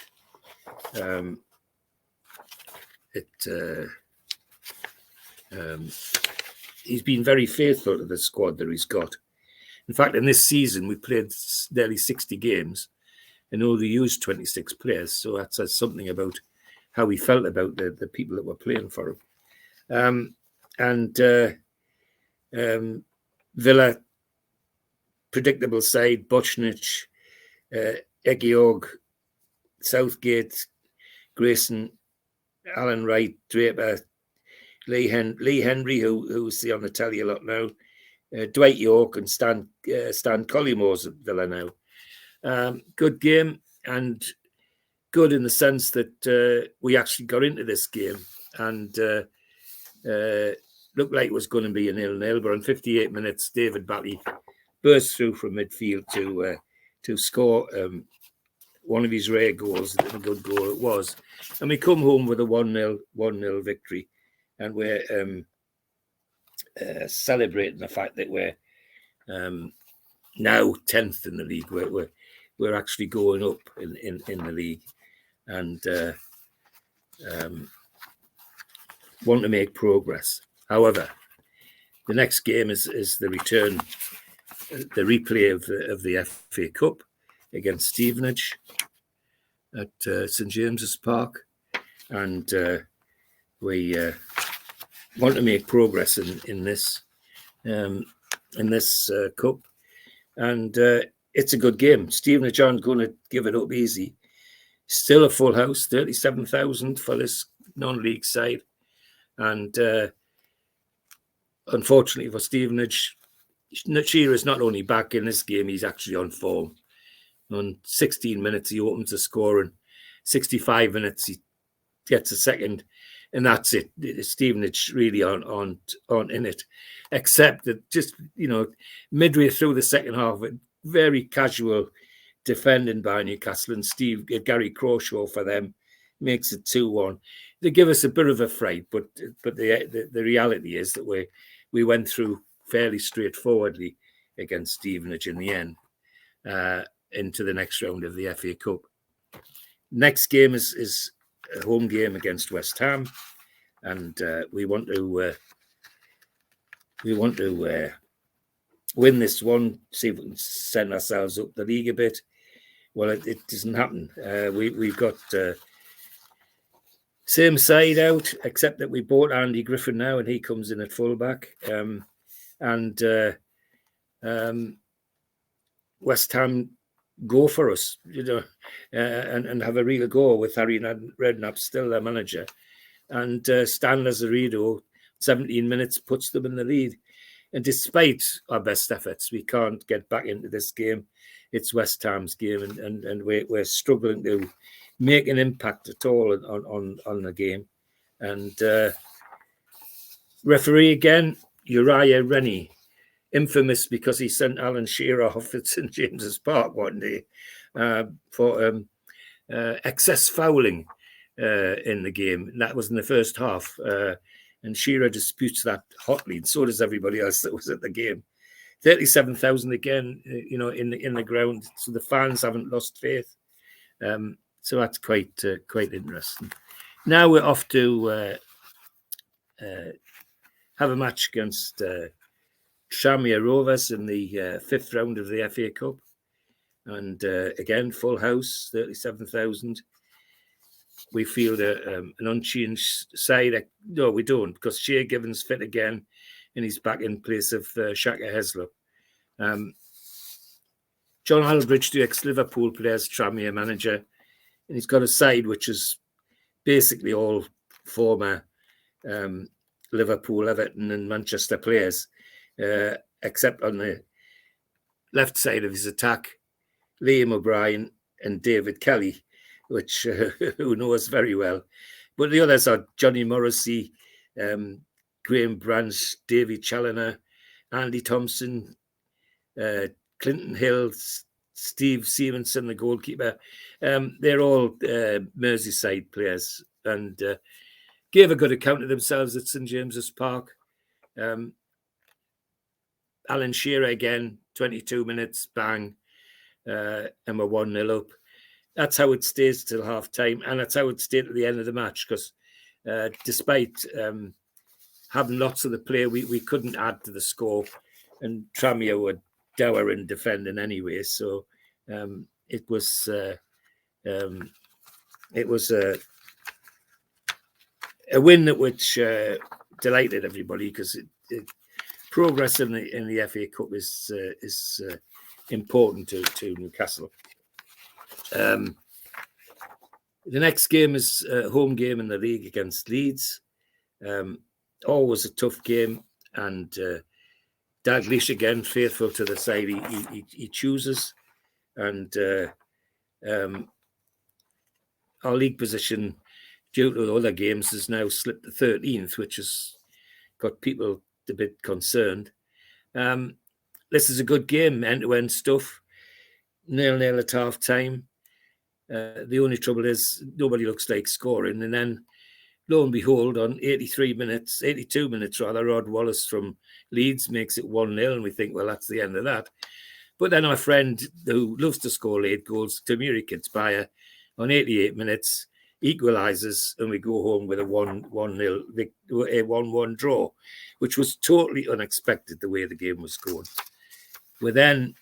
He's been very faithful to the squad that he's got. In fact, in this season, we played nearly 60 games and only used 26 players. So that says something about how he felt about the people that were playing for him. Villa, predictable side, Bocnich, Egeorg, Southgate, Grayson, Alan Wright, Draper, Lee Henry, who's on the telly a lot now, Dwight York and Stan Collymores at Villa now. Good game, and good in the sense that we actually got into this game and looked like it was going to be a 0-0, but in 58 minutes, David Batty burst through from midfield to score one of his rare goals, and a good goal it was. And we come home with a 1-0 victory, and we're celebrating the fact that we're now 10th in the league. We're actually going up in the league, and want to make progress. However, the next game is the return, the replay of the FA Cup against Stevenage at St James's Park, and we want to make progress in this cup, and it's a good game. Stevenage aren't going to give it up easy. Still a full house, 37,000 for this non-league side, and unfortunately for Stevenage, Shearer's not only back in this game, he's actually on form. On 16 minutes, he opens the score, and 65 minutes, he gets a second, and that's it. Stevenage really aren't in it, except that just, midway through the second half, very casual defending by Newcastle, and Gary Crawshaw for them makes it 2-1. They give us a bit of a fright, but the reality is that we went through fairly straightforwardly against Stevenage in the end, into the next round of the FA Cup. Next game is a home game against West Ham, and we want to win this one, see if we can send ourselves up the league a bit. Well, it doesn't happen. We've got same side out, except that we bought Andy Griffin now, and he comes in at fullback. And West Ham go for us, and have a real go with Harry Redknapp still their manager. And Stan Lazaridou, 17 minutes, puts them in the lead. And despite our best efforts, we can't get back into this game. It's West Ham's game, and we're struggling to make an impact at all on the game. And referee again, Uriah Rennie, infamous because he sent Alan Shearer off at St James's Park one day for excess fouling in the game. And that was in the first half. And Shearer disputes that hotly, and so does everybody else that was at the game. 37,000 again, in the ground. So the fans haven't lost faith. So that's quite interesting. Now we're off to have a match against Tranmere Rovers in the fifth round of the FA Cup. And again, full house, 37,000. We field an unchanged side. No, we don't, because Shea Given's fit again, and he's back in place of Shaka Heslop. John Aldridge, the ex-Liverpool players, Tranmere manager, and he's got a side which is basically all former Liverpool, Everton and Manchester players, except on the left side of his attack, Liam O'Brien and David Kelly, which who knows very well. But the others are Johnny Morrissey, Graham Branch, Davy Challoner, Andy Thompson, Clinton Hill, Steve Simonson, the goalkeeper. They're all Merseyside players and gave a good account of themselves at St James's Park. Alan Shearer again, 22 minutes, bang, and we're 1-0 up. That's how it stays till half time, and that's how it stayed at the end of the match, because despite having lots of the play, we couldn't add to the score, and Tranmere were dour in defending anyway. So it was a win that which delighted everybody, because progress in the FA Cup is important to Newcastle. The next game is a home game in the league against Leeds. Always a tough game, and Dalglish again faithful to the side he chooses, and our league position due to the other games has now slipped to 13th, which has got people a bit concerned. This is a good game, end-to-end stuff, 0-0 at half time. The only trouble is nobody looks like scoring, and then lo and behold, on 82 minutes, Rod Wallace from Leeds makes it 1-0, and we think, well, that's the end of that. But then our friend who loves to score late goals, Tamiri Kidsbuyer, on 88 minutes, equalises, and we go home with a 1-1 draw, which was totally unexpected the way the game was going. We're then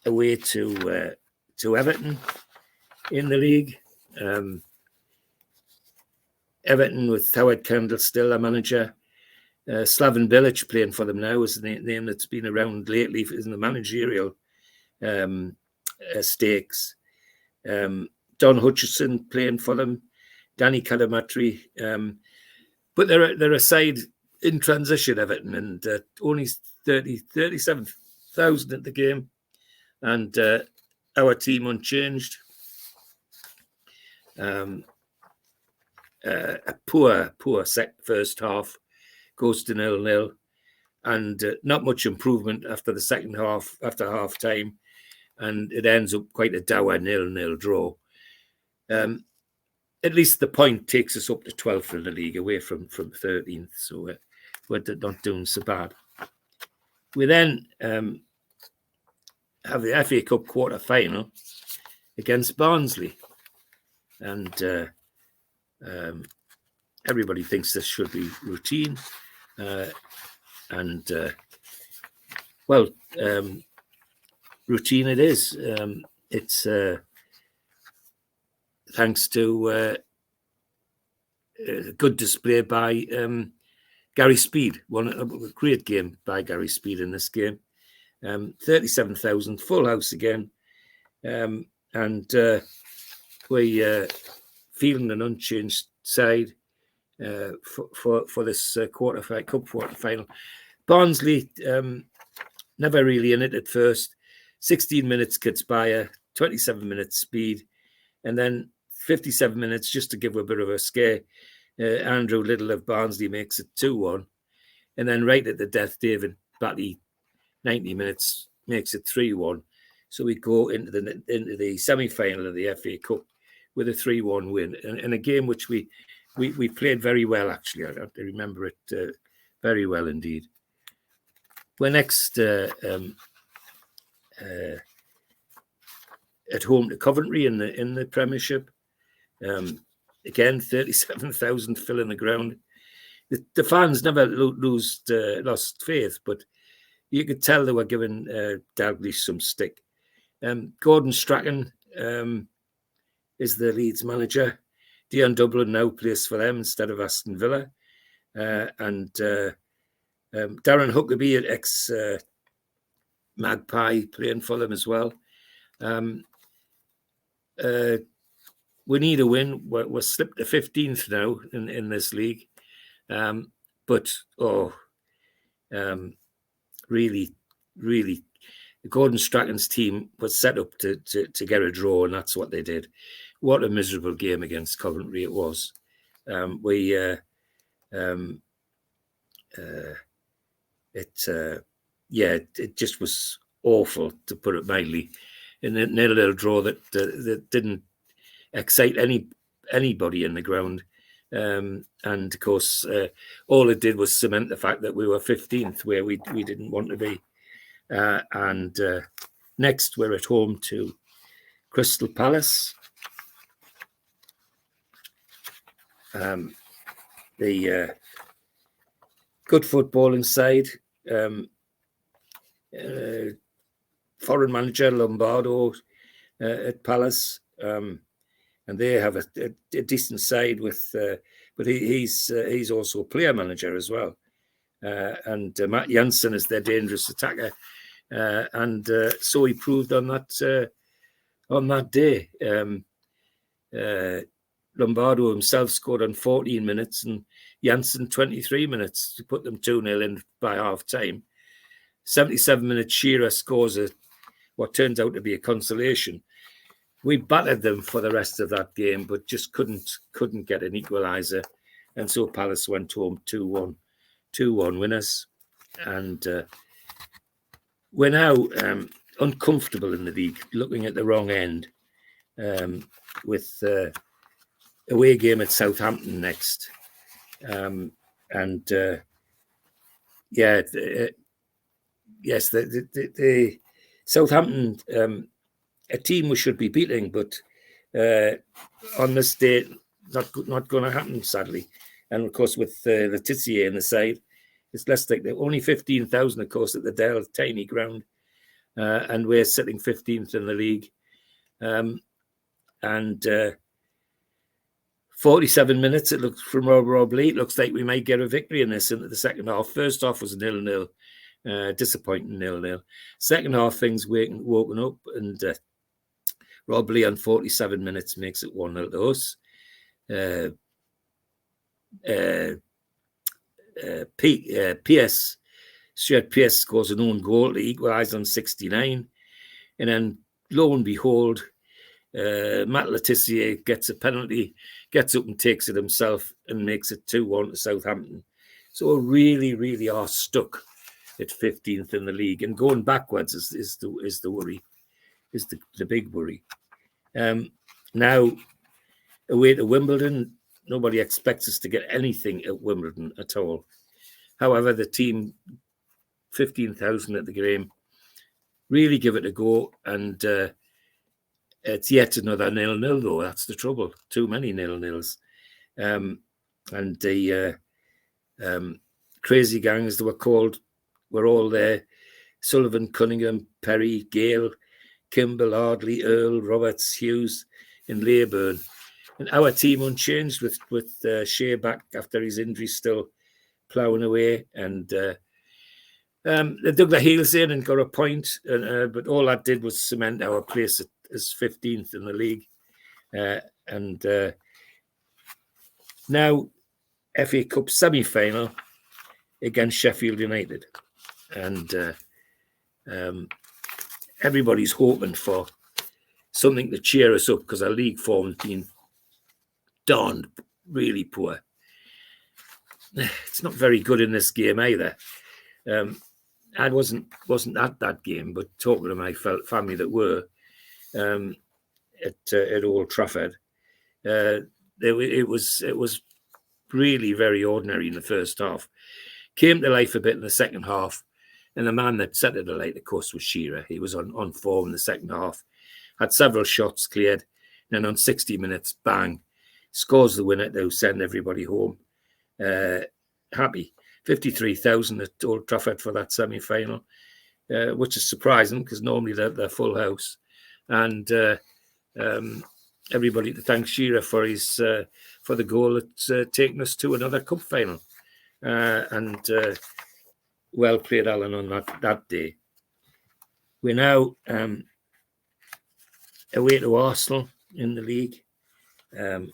away to Everton in the league. Everton with Howard Kendall still a manager. Slaven Bilic playing for them now is the name that's been around lately in the managerial stakes. Don Hutchison playing for them, Danny Calamatri. But they're a side in transition, Everton, and only 37,000 at the game. And our team unchanged. A poor first half, goes to 0-0, and not much improvement after the second half, after half time, and it ends up quite a dour 0-0 draw. At least the point takes us up to 12th in the league, away from 13th, so we're not doing so bad. We then have the FA Cup quarter-final against Barnsley, and everybody thinks this should be routine, routine it is. It's thanks to a good display by Gary Speed. A great game by Gary Speed in this game. 37,000, full house again, and we feeling an unchanged side for this cup quarter-final. Barnsley never really in it at first. 16 minutes Kidsbuyer, 27 minutes Speed, and then 57 minutes, just to give a bit of a scare, Andrew Little of Barnsley makes it 2-1, and then right at the death, David Batty, 90 minutes, makes it 3-1. So we go into the semi-final of the FA Cup with a 3-1 win, and a game which we played very well, actually. I remember it very well indeed. We're next at home to Coventry in the Premiership. Again, 37,000 filling the ground. the fans never lost faith, but you could tell they were giving Dalglish some stick. Gordon Strachan is the Leeds manager. Dion Dublin now plays for them instead of Aston Villa. And Darren Huckabee, an ex-Magpie, playing for them as well. We need a win. We're slipped to 15th now in this league. But really, Gordon Strachan's team was set up to get a draw, and that's what they did. What a miserable game against Coventry it was. It just was awful, to put it mildly. And a little draw that didn't excite anybody in the ground. And of course, all it did was cement the fact that we were 15th, where we didn't want to be. And next, we're at home to Crystal Palace. The good footballing side. Foreign manager Lombardo at Palace. And they have a decent side with, but he's also a player manager as well. And Matt Jansen is their dangerous attacker, and so he proved on that day. Lombardo himself scored on 14 minutes, and Jansen 23 minutes to put them 2-0 in by half time. 77-minute Shearer scores what turns out to be a consolation. We battered them for the rest of that game, but just couldn't get an equaliser, and so Palace went home 2-1 winners, and we're now uncomfortable in the league, looking at the wrong end, with away game at Southampton next, yes, the Southampton. A team we should be beating, but on this day, not going to happen, sadly. And of course, with Letizia in the side, it's less like only 15,000, of course, at the Dell tiny ground, and we're sitting 15th in the league. And 47 minutes, it looks from Rob Lee. It looks like we might get a victory in this into the second half. First half was 0-0, disappointing 0-0. Second half, things woken up, and Rob Lee on 47 minutes makes it 1-0 to us. Stuart Pearce scores an own goal to equalise on 69. And then, lo and behold, Matt Letizia gets a penalty, gets up and takes it himself and makes it 2-1 to Southampton. So really, really are stuck at 15th in the league. And going backwards is the worry. Is the big worry. Now, away to Wimbledon, nobody expects us to get anything at Wimbledon at all. However, the team, 15,000 at the game, really give it a go, and it's yet another 0-0 though. That's the trouble. Too many 0-0s. And the crazy gang, as they were called, were all there. Sullivan, Cunningham, Perry, Gale, Kimball, Ardley, Earl, Roberts, Hughes, and Leyburn. And our team unchanged with Shea back after his injury, still ploughing away. And they dug their heels in and got a point. But all that did was cement our place as 15th in the league. And now FA Cup semi-final against Sheffield United. And everybody's hoping for something to cheer us up, because our league form has been darned really poor. It's not very good in this game either. I wasn't at that game, but talking to my family that were at Old Trafford, it was really very ordinary in the first half. Came to life a bit in the second half. And the man that set it alight, of course, was Shearer. He was on form in the second half. Had several shots cleared. And then on 60 minutes, bang, scores the winner to send everybody home. happy. 53,000 at Old Trafford for that semi-final, which is surprising because normally they're full house. And everybody to thank Shearer for his for the goal that's taken us to another cup final. And well played, Alan, on that day. We're now away to Arsenal in the league, and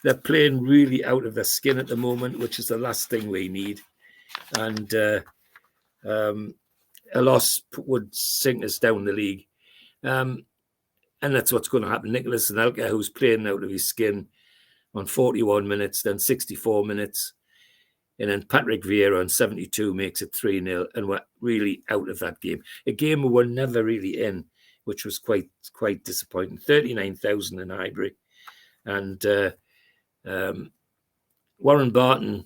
they're playing really out of their skin at the moment, which is the last thing we need. And a loss would sink us down the league. And that's what's going to happen. Nicholas Anelka, who's playing out of his skin on 41 minutes, then 64 minutes. And then Patrick Vieira on 72 makes it 3-0. And we're really out of that game. A game we were never really in, which was quite disappointing. 39,000 in Highbury. And Warren Barton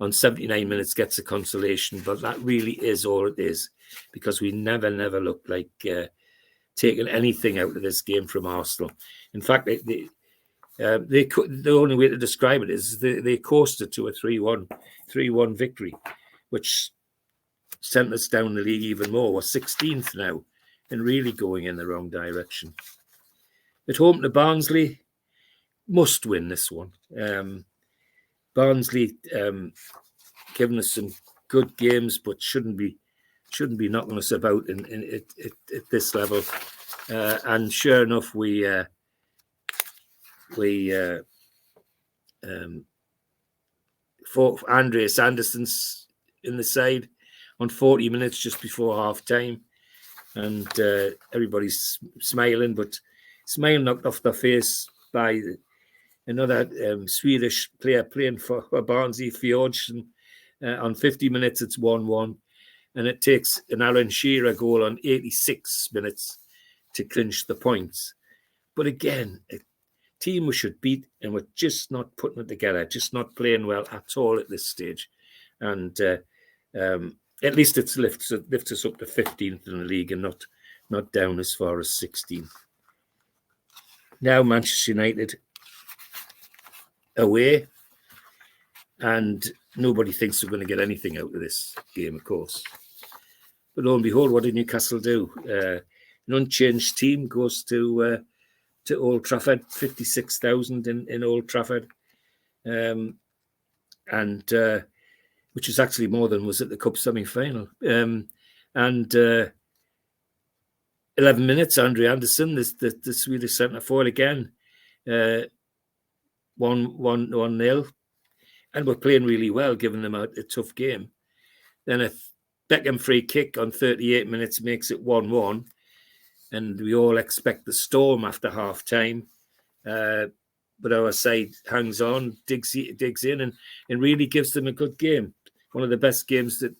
on 79 minutes gets a consolation, but that really is all it is, because we never looked like taking anything out of this game from Arsenal. In fact, the only way to describe it is they coasted to a 3-1 victory, which sent us down the league even more. We're 16th now and really going in the wrong direction. At home to Barnsley, must win this one. Barnsley giving us some good games, but shouldn't be knocking us about at this level. And sure enough, we fought Andreas Anderson's in the side on 40 minutes just before half time, and everybody's smiling, but smile knocked off their face by another Swedish player playing for Barnsley, Fjordsen. On 50 minutes, it's 1-1. And it takes an Alan Shearer goal on 86 minutes to clinch the points. But again, a team we should beat, and we're just not putting it together, just not playing well at all at this stage. And at least it lifts us up to 15th in the league and not down as far as 16th. Now Manchester United away, and nobody thinks we're going to get anything out of this game, of course. But lo and behold, what did Newcastle do? An unchanged team goes to Old Trafford, 56,000 in Old Trafford, and which is actually more than was at the Cup semi-final. And 11 minutes, Andre Anderson, the Swedish centre forward again, 1-0, and we're playing really well, giving them a tough game. Then a Beckham free kick on 38 minutes makes it 1-1, and we all expect the storm after half time. But our side hangs on, digs in, and really gives them a good game. One of the best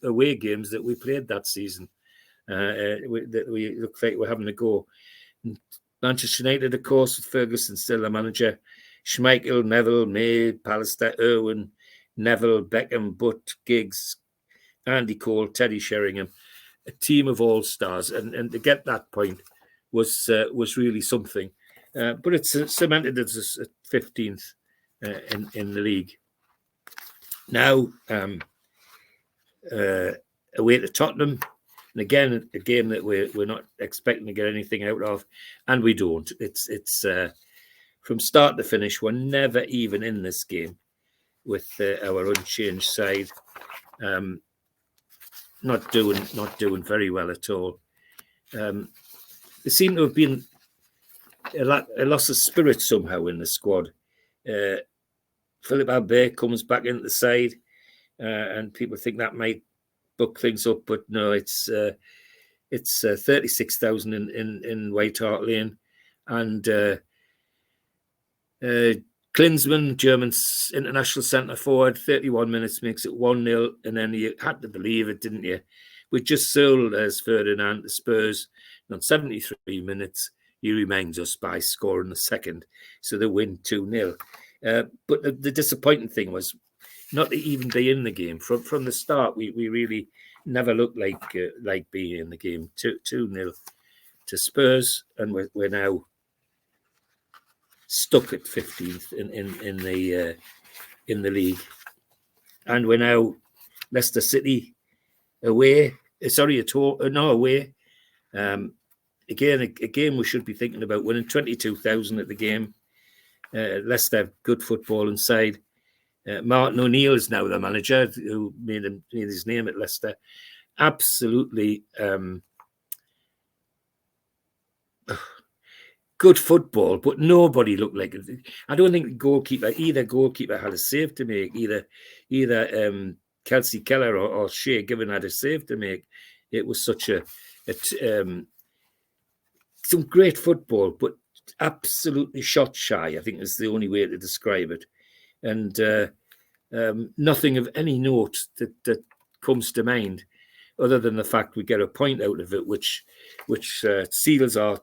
away games that we played that season. That we look like we're having a go. And Manchester United, of course, with Ferguson still the manager. Schmeichel, Neville, May, Pallister, Irwin, Neville, Beckham, Butt, Giggs, Andy Cole, Teddy Sheringham. A team of all-stars. And to get that point was really something. But it's cemented as 15th in the league. Now, away to Tottenham. And again, a game that we're not expecting to get anything out of, and we don't. It's from start to finish, we're never even in this game with our unchanged side. Not doing very well at all. There seemed to have been a loss of spirit somehow in the squad. Philip Albert comes back into the side, and people think that might book things up, but no, it's 36,000 in White Hart Lane, and Klinsmann, German international centre forward, 31 minutes makes it 1-0, and then you had to believe it, didn't you? We just sold as Ferdinand to Spurs, and on 73 minutes he reminds us by scoring the second, so they win 2-0. But the disappointing thing was not to even be in the game from the start. We really never looked like being in the game. 2-0 to Spurs, and we're now stuck at 15th in the league, and we're now Leicester City away. Away. Again, a game we should be thinking about winning. 22,000 at the game. Leicester, good football inside. Martin O'Neill is now the manager, who made his name at Leicester. Absolutely good football, but nobody looked like it. I don't think either goalkeeper had a save to make. Either Kelsey Keller or Shea Given had a save to make. It was such some great football, but absolutely shot shy, I think is the only way to describe it. And nothing of any note that comes to mind, other than the fact we get a point out of it, which seals our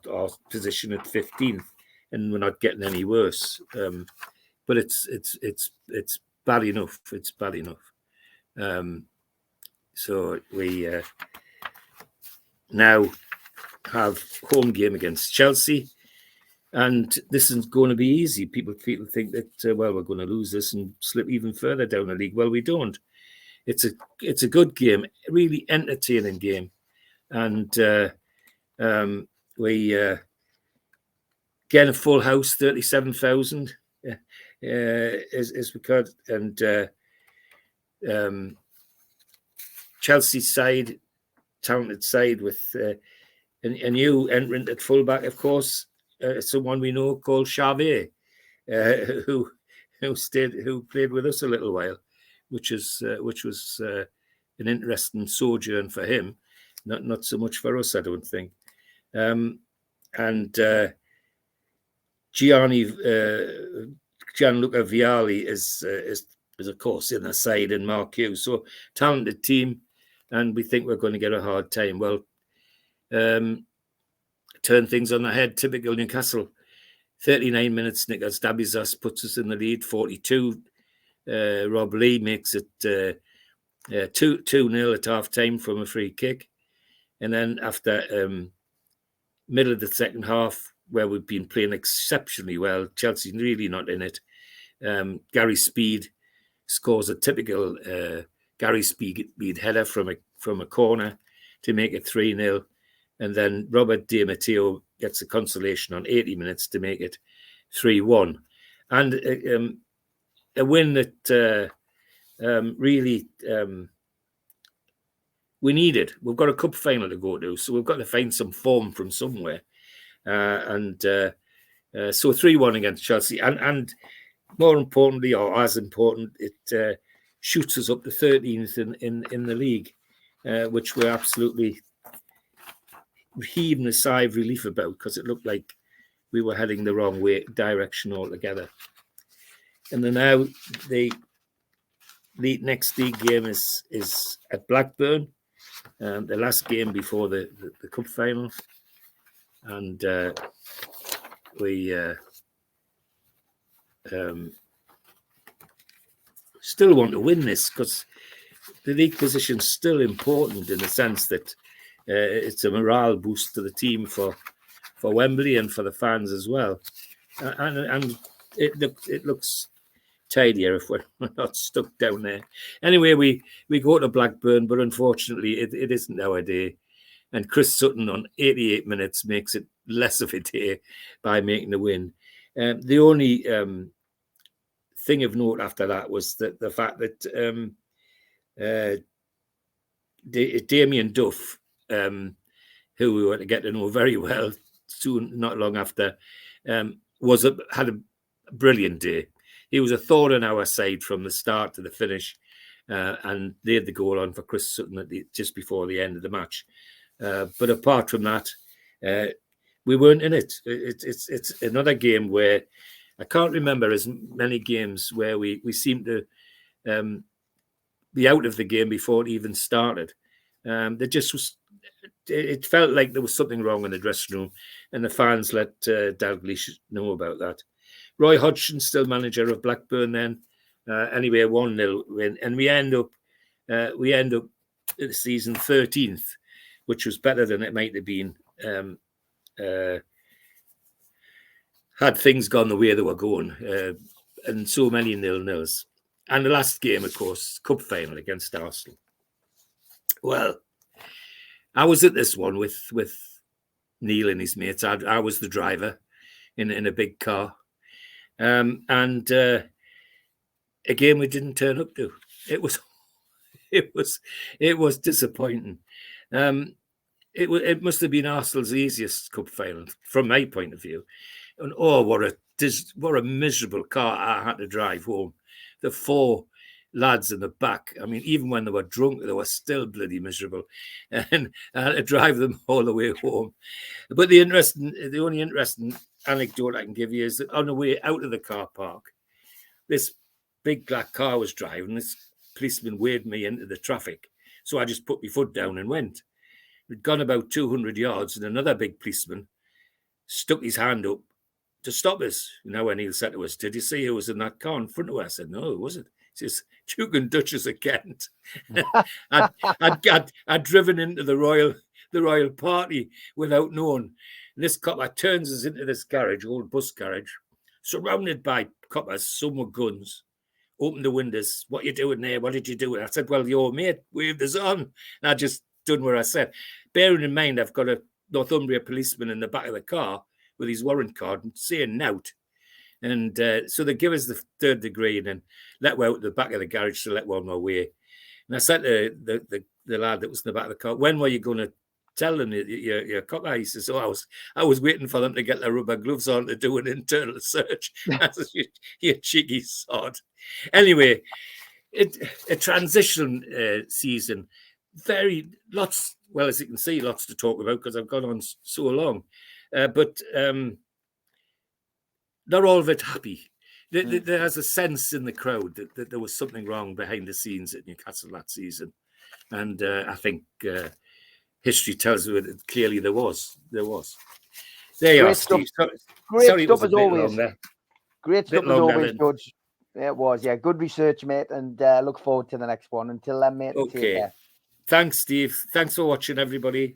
position at 15th, and we're not getting any worse. But it's bad enough. It's bad enough. So we now have home game against Chelsea, and this is going to be easy. People think that we're going to lose this and slip even further down the league. Well, we don't. It's a good game, really entertaining game, and we get a full house, 37,000 as we could, and Chelsea side, talented side with a new entrant at fullback, of course, someone we know called Xavier, who played with us a little while, which was an interesting sojourn for him, not so much for us, I don't think. And Gianluca Vialli is of course in the side, and Mark Hughes. So talented team, and we think we're going to get a hard time. Well, turn things on the head. Typical Newcastle. 39 minutes, Nicholas Dabizas puts us in the lead. 42. Rob Lee makes it 2-0 at half time from a free kick. And then after middle of the second half, where we've been playing exceptionally well, Chelsea's really not in it. Gary Speed scores a typical Gary Speed header from a corner to make it 3-0. And then Robert Di Matteo gets a consolation on 80 minutes to make it 3-1. And a win that really we needed. We've got a cup final to go to, so we've got to find some form from somewhere. So 3-1 against Chelsea. And more importantly, or as important, it shoots us up to 13th in the league, which we're absolutely heaving a sigh of relief about, because it looked like we were heading the wrong direction altogether. And then now the next league game is at Blackburn, the last game before the cup final, and we still want to win this, because the league position is still important in the sense that it's a morale boost to the team for Wembley and for the fans as well, and it looks tidier if we're not stuck down there. Anyway, we go to Blackburn, but unfortunately it isn't our day, and Chris Sutton on 88 minutes makes it less of a day by making the win. The only thing of note after that was that the fact that Damien Duff, who we were to get to know very well soon, not long after, had a brilliant day. He was a thorn in our side from the start to the finish, and they had the goal on for Chris Sutton just before the end of the match. But apart from that, we weren't in it. It's another game where I can't remember as many games where we seem to be out of the game before it even started. There just was. It felt like there was something wrong in the dressing room, and the fans let Dalglish know about that. Roy Hodgson, still manager of Blackburn then. Anyway, a 1-0 win, and we end up the season 13th, which was better than it might have been had things gone the way they were going, and so many 0-0s. And the last game, of course, cup final against Arsenal. Well, I was at this one with Neil and his mates. I was the driver in a big car. And a game we didn't turn up to. It was disappointing. It must have been Arsenal's easiest cup final from my point of view. And what a miserable car I had to drive home. The 4 lads in the back, I mean, even when they were drunk, they were still bloody miserable. And I had to drive them all the way home. But the only interesting anecdote I can give you is that on the way out of the car park, this big black car was driving. This policeman waved me into the traffic. So I just put my foot down and went. We'd gone about 200 yards and another big policeman stuck his hand up to stop us. When he said to us, "Did you see who was in that car in front of us?" I said, "No, it wasn't." He says, "Duke and Duchess of Kent." I'd driven into the royal party without knowing. And this copper turns us into this garage, old bus garage, surrounded by coppers, some with guns. Open the windows. "What you doing there? What did you do?" I said, "Well, your mate waved us on." And I just done what I said. Bearing in mind, I've got a Northumbria policeman in the back of the car with his warrant card and saying nout. And so they give us the 3rd degree and then let we out the back of the garage to let one away. And I said to the lad that was in the back of the car, "When were you going to tell them you're a cop?" He says, "Oh, I was waiting for them to get their rubber gloves on to do an internal search." I said, "You cheeky sod." Anyway, a transition season. Lots as you can see, lots to talk about because I've gone on so long. But not all of it happy. There's a sense in the crowd that there was something wrong behind the scenes at Newcastle that season. And I think history tells you that clearly there was. There you are, Steve. Great stuff as always. Great stuff as always, George. It was, yeah. Good research, mate. And look forward to the next one. Until then, mate. Okay. Take care. Thanks, Steve. Thanks for watching, everybody.